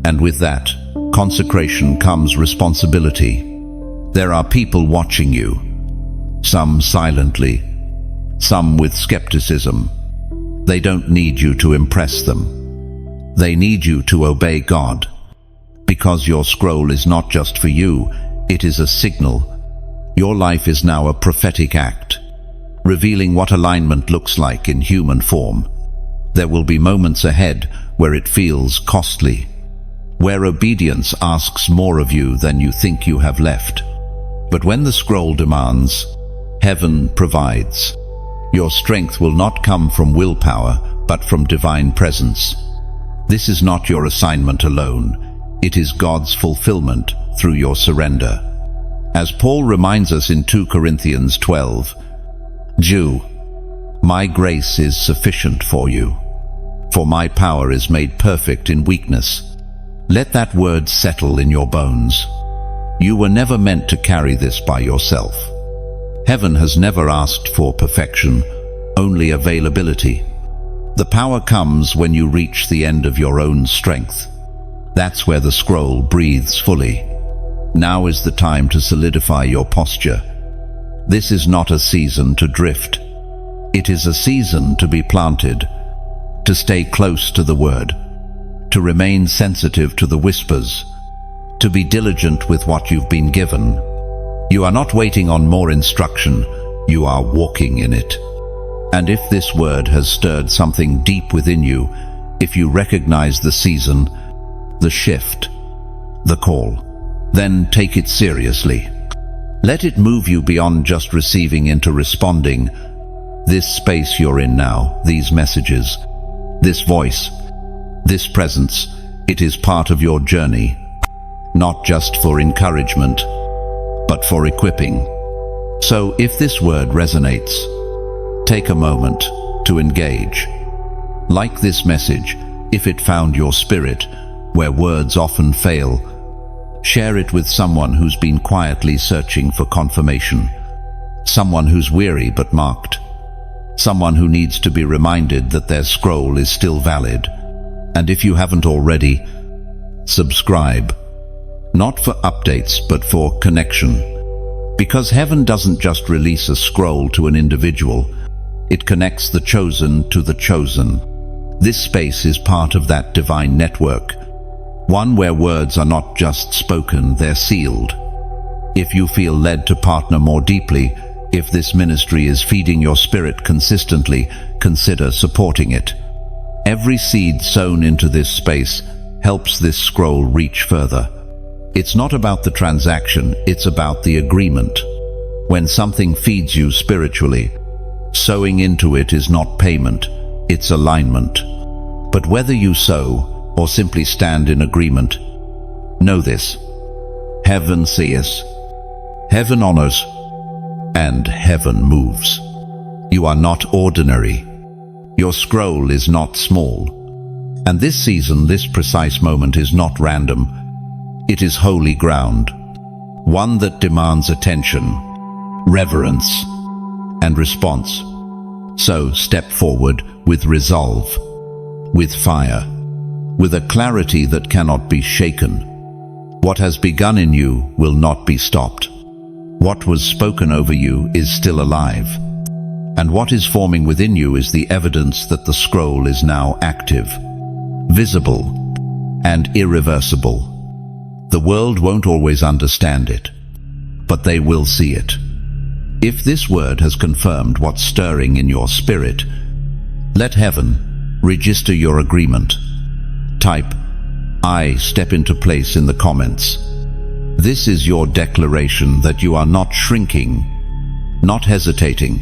And with that consecration comes responsibility. There are people watching you, some silently, some with skepticism. They don't need you to impress them. They need you to obey God. Because your scroll is not just for you, it is a signal. Your life is now a prophetic act, revealing what alignment looks like in human form. There will be moments ahead where it feels costly, where obedience asks more of you than you think you have left. But when the scroll demands, heaven provides. Your strength will not come from willpower, but from divine presence. This is not your assignment alone. It is God's fulfillment through your surrender. As Paul reminds us in 2 Corinthians 12, Jew, my grace is sufficient for you, for my power is made perfect in weakness. Let that word settle in your bones. You were never meant to carry this by yourself. Heaven has never asked for perfection, only availability. The power comes when you reach the end of your own strength. That's where the scroll breathes fully. Now is the time to solidify your posture. This is not a season to drift. It is a season to be planted, to stay close to the word, to remain sensitive to the whispers, to be diligent with what you've been given. You are not waiting on more instruction, you are walking in it. And if this word has stirred something deep within you, if you recognize the season, the shift, the call, then take it seriously. Let it move you beyond just receiving into responding. This space you're in now, these messages, this voice, this presence, it is part of your journey, not just for encouragement, but for equipping. So if this word resonates, take a moment to engage. Like this message, if it found your spirit, where words often fail, Share it with someone who's been quietly searching for confirmation. Someone who's weary but marked. Someone who needs to be reminded that their scroll is still valid. And if you haven't already, subscribe. Not for updates, but for connection. Because heaven doesn't just release a scroll to an individual, it connects the chosen to the chosen. This space is part of that divine network, one where words are not just spoken, they're sealed. If you feel led to partner more deeply, if this ministry is feeding your spirit consistently, consider supporting it. Every seed sown into this space helps this scroll reach further. It's not about the transaction, it's about the agreement. When something feeds you spiritually, sowing into it is not payment, it's alignment. But whether you sow or simply stand in agreement, know this: heaven sees, heaven honors, and heaven moves. You are not ordinary. Your scroll is not small. And this season, this precise moment is not random. It is holy ground, one that demands attention, reverence, and response. So step forward with resolve, with fire, with a clarity that cannot be shaken. What has begun in you will not be stopped. What was spoken over you is still alive. And what is forming within you is the evidence that the scroll is now active, visible, and irreversible. The world won't always understand it, but they will see it. If this word has confirmed what's stirring in your spirit, let heaven register your agreement. Type, "I step into place" in the comments. This is your declaration that you are not shrinking, not hesitating.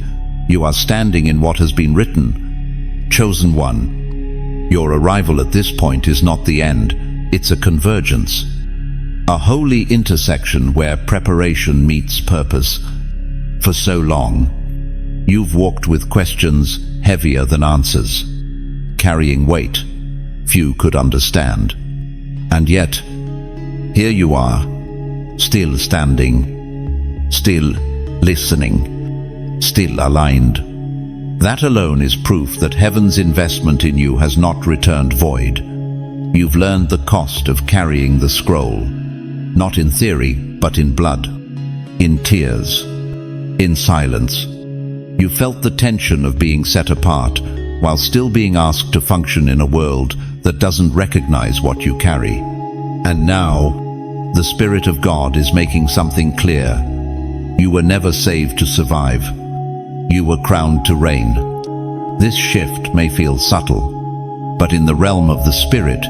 You are standing in what has been written. Chosen one, your arrival at this point is not the end, it's a convergence. A holy intersection where preparation meets purpose. For so long, you've walked with questions heavier than answers, carrying weight few could understand. And yet, here you are, still standing, still listening, still aligned. That alone is proof that heaven's investment in you has not returned void. You've learned the cost of carrying the scroll, not in theory, but in blood, in tears, in silence. You felt the tension of being set apart while still being asked to function in a world that doesn't recognize what you carry. And now, the Spirit of God is making something clear. You were never saved to survive. You were crowned to reign. This shift may feel subtle, but in the realm of the Spirit,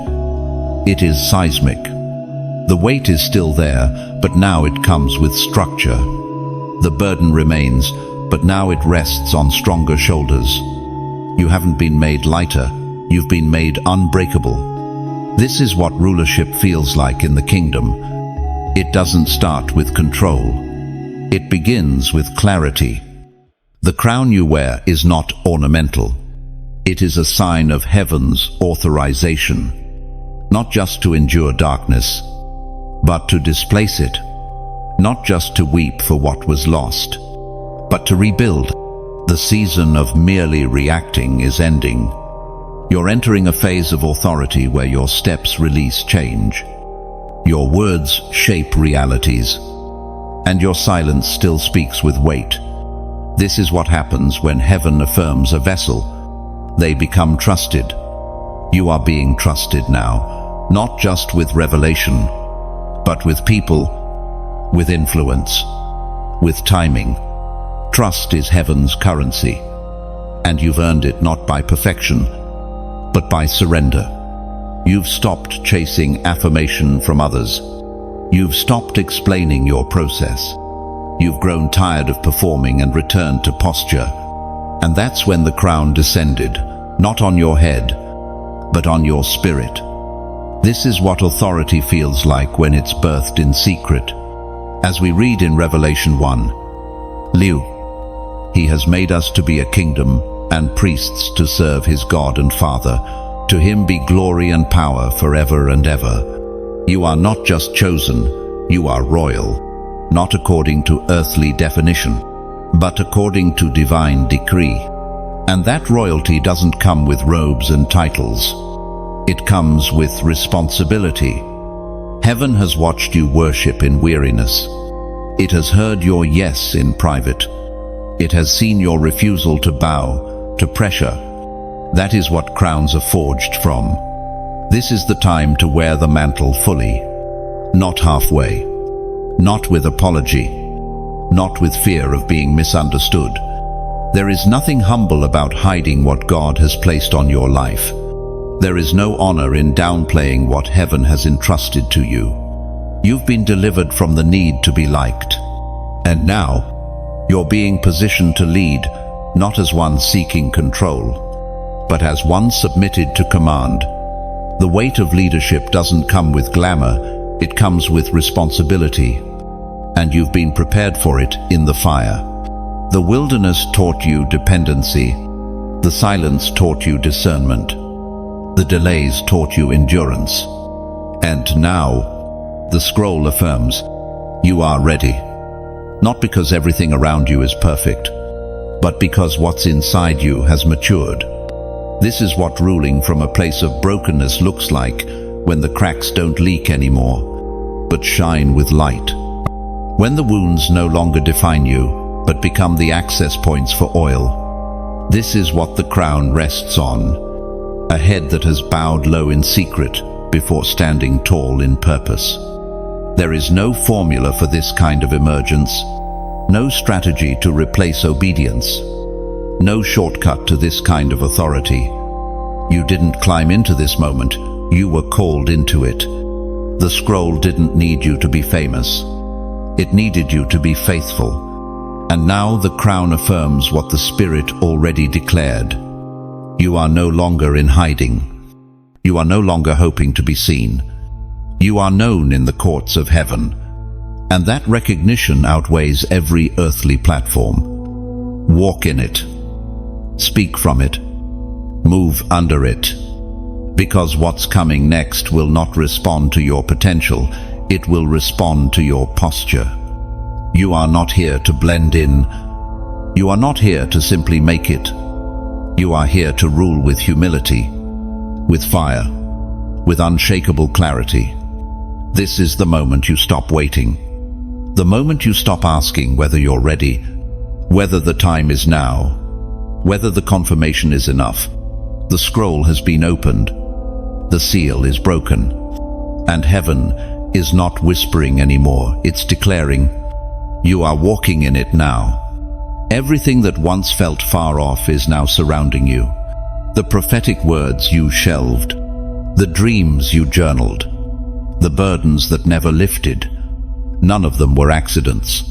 it is seismic. The weight is still there, but now it comes with structure. The burden remains, but now it rests on stronger shoulders. You haven't been made lighter, you've been made unbreakable. This is what rulership feels like in the kingdom. It doesn't start with control. It begins with clarity. The crown you wear is not ornamental. It is a sign of heaven's authorization, not just to endure darkness, but to displace it, not just to weep for what was lost, but to rebuild. The season of merely reacting is ending. You're entering a phase of authority where your steps release change. Your words shape realities, and your silence still speaks with weight. This is what happens when heaven affirms a vessel. They become trusted. You are being trusted now, not just with revelation, but with people, with influence, with timing. Trust is heaven's currency, and you've earned it not by perfection, but by surrender. You've stopped chasing affirmation from others. You've stopped explaining your process. You've grown tired of performing and returned to posture. And that's when the crown descended, not on your head, but on your spirit. This is what authority feels like when it's birthed in secret. As we read in Revelation 1, Liu, He has made us to be a kingdom and priests to serve His God and Father. To Him be glory and power forever and ever. You are not just chosen, You are royal, not according to earthly definition, but according to divine decree. And that royalty doesn't come with robes and titles. It comes with responsibility. Heaven has watched you worship in weariness. It has heard your yes in private. It has seen your refusal to bow to pressure. That is what crowns are forged from. This is the time to wear the mantle fully, not halfway, not with apology, not with fear of being misunderstood. There is nothing humble about hiding what God has placed on your life. There is no honor in downplaying what heaven has entrusted to you. You've been delivered from the need to be liked. And now, you're being positioned to lead, not as one seeking control, but as one submitted to command. The weight of leadership doesn't come with glamour, it comes with responsibility. And you've been prepared for it in the fire. The wilderness taught you dependency. The silence taught you discernment. The delays taught you endurance. And now, the scroll affirms, you are ready. Not because everything around you is perfect, but because what's inside you has matured. This is what ruling from a place of brokenness looks like when the cracks don't leak anymore, but shine with light. When the wounds no longer define you, but become the access points for oil. This is what the crown rests on, a head that has bowed low in secret before standing tall in purpose. There is no formula for this kind of emergence, no strategy to replace obedience, no shortcut to this kind of authority. You didn't climb into this moment, you were called into it. The scroll didn't need you to be famous. It needed you to be faithful. And now the crown affirms what the Spirit already declared. You are no longer in hiding. You are no longer hoping to be seen. You are known in the courts of heaven. And that recognition outweighs every earthly platform. Walk in it. Speak from it. Move under it. Because what's coming next will not respond to your potential, it will respond to your posture. You are not here to blend in. You are not here to simply make it. You are here to rule with humility, with fire, with unshakable clarity. This is the moment you stop waiting. The moment you stop asking whether you're ready, whether the time is now, whether the confirmation is enough. The scroll has been opened. The seal is broken. And heaven is not whispering anymore. It's declaring, you are walking in it now. Everything that once felt far off is now surrounding you. The prophetic words you shelved, the dreams you journaled, the burdens that never lifted, none of them were accidents.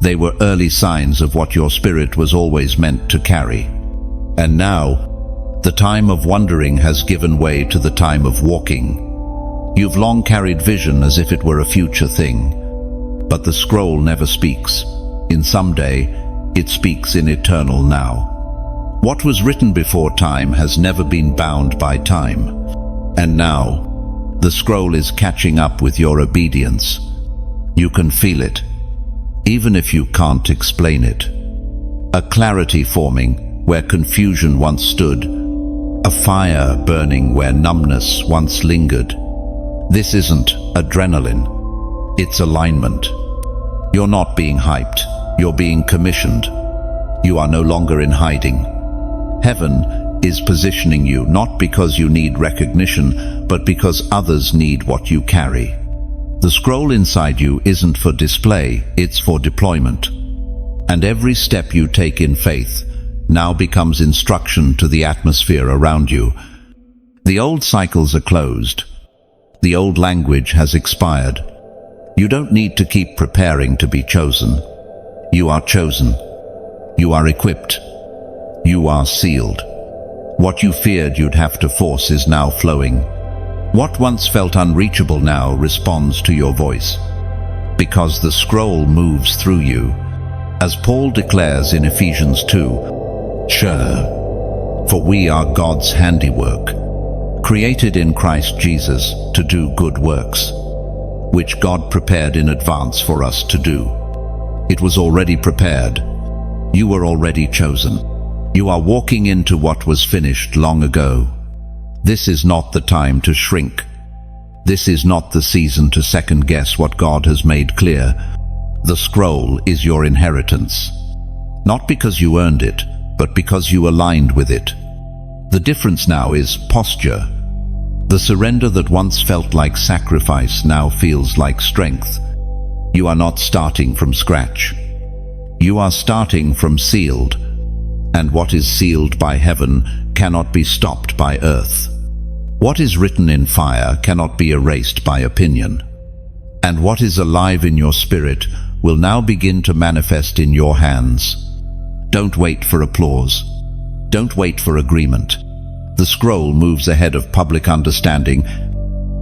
They were early signs of what your spirit was always meant to carry. And now, the time of wondering has given way to the time of walking. You've long carried vision as if it were a future thing, but the scroll never speaks. In someday, it speaks in eternal now. What was written before time has never been bound by time. And now, the scroll is catching up with your obedience. You can feel it, even if you can't explain it. A clarity forming where confusion once stood, a fire burning where numbness once lingered. This isn't adrenaline, it's alignment. You're not being hyped, you're being commissioned. You are no longer in hiding. Heaven is positioning you not because you need recognition, but because others need what you carry. The scroll inside you isn't for display, it's for deployment. And every step you take in faith now becomes instruction to the atmosphere around you. The old cycles are closed. The old language has expired. You don't need to keep preparing to be chosen. You are chosen. You are equipped. You are sealed. What you feared you'd have to force is now flowing. What once felt unreachable now responds to your voice. Because the scroll moves through you. As Paul declares in Ephesians 2, sure, for we are God's handiwork, created in Christ Jesus to do good works. which God prepared in advance for us to do. It was already prepared. You were already chosen. You are walking into what was finished long ago. This is not the time to shrink. This is not the season to second-guess what God has made clear. The scroll is your inheritance. Not because you earned it, but because you aligned with it. The difference now is posture. The surrender that once felt like sacrifice now feels like strength. You are not starting from scratch. You are starting from sealed. And what is sealed by heaven cannot be stopped by earth. What is written in fire cannot be erased by opinion. And what is alive in your spirit will now begin to manifest in your hands. Don't wait for applause. Don't wait for agreement. The scroll moves ahead of public understanding,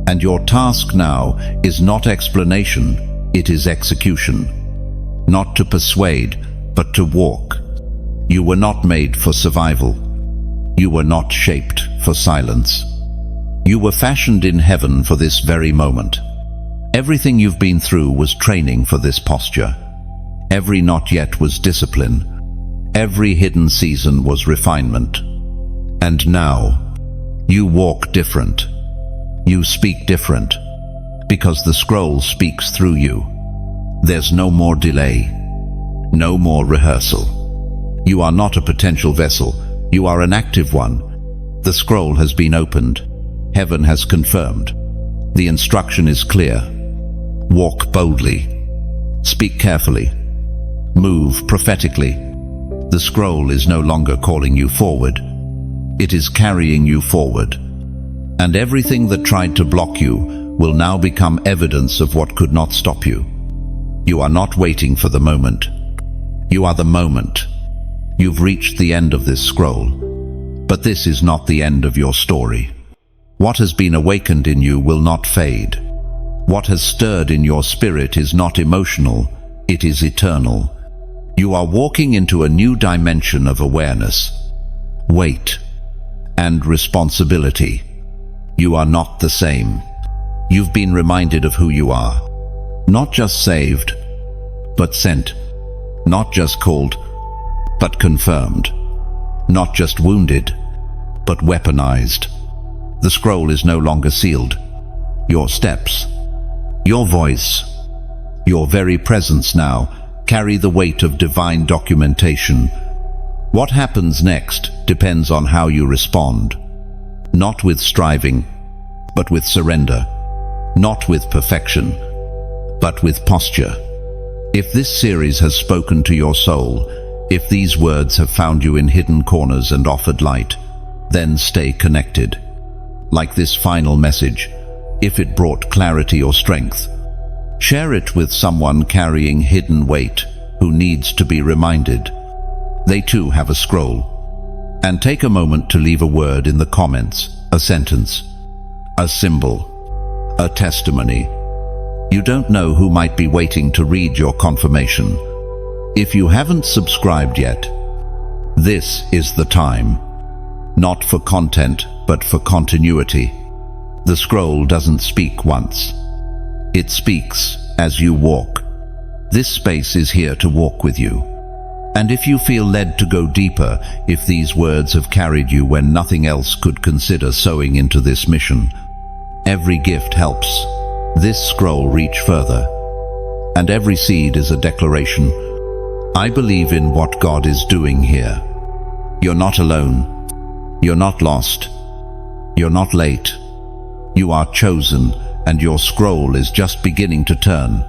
and your task now is not explanation, it is execution. Not to persuade, but to walk. You were not made for survival. You were not shaped for silence. You were fashioned in heaven for this very moment. Everything you've been through was training for this posture. Every not yet was discipline. Every hidden season was refinement. And now, you walk different. You speak different, because the scroll speaks through you. There's no more delay, no more rehearsal. You are not a potential vessel, you are an active one. The scroll has been opened. Heaven has confirmed. The instruction is clear. Walk boldly. Speak carefully. Move prophetically. The scroll is no longer calling you forward. It is carrying you forward. And everything that tried to block you will now become evidence of what could not stop you. You are not waiting for the moment. You are the moment. You've reached the end of this scroll. But this is not the end of your story. What has been awakened in you will not fade. What has stirred in your spirit is not emotional, it is eternal. You are walking into a new dimension of awareness, weight, and responsibility. You are not the same. You've been reminded of who you are. Not just saved, but sent. Not just called, but confirmed. Not just wounded, but weaponized. The scroll is no longer sealed. Your steps, your voice, your very presence now carry the weight of divine documentation. What happens next depends on how you respond. Not with striving, but with surrender. Not with perfection, but with posture. If this series has spoken to your soul, if these words have found you in hidden corners and offered light, then stay connected. Like this final message, if it brought clarity or strength, share it with someone carrying hidden weight who needs to be reminded. They too have a scroll. And take a moment to leave a word in the comments, a sentence, a symbol, a testimony. You don't know who might be waiting to read your confirmation. If you haven't subscribed yet, this is the time. Not for content, but for continuity. The scroll doesn't speak once. It speaks as you walk. This space is here to walk with you. And if you feel led to go deeper, if these words have carried you when nothing else could consider sowing into this mission, every gift helps this scroll reach further. And every seed is a declaration. I believe in what God is doing here. You're not alone. You're not lost. You're not late. You are chosen, and your scroll is just beginning to turn.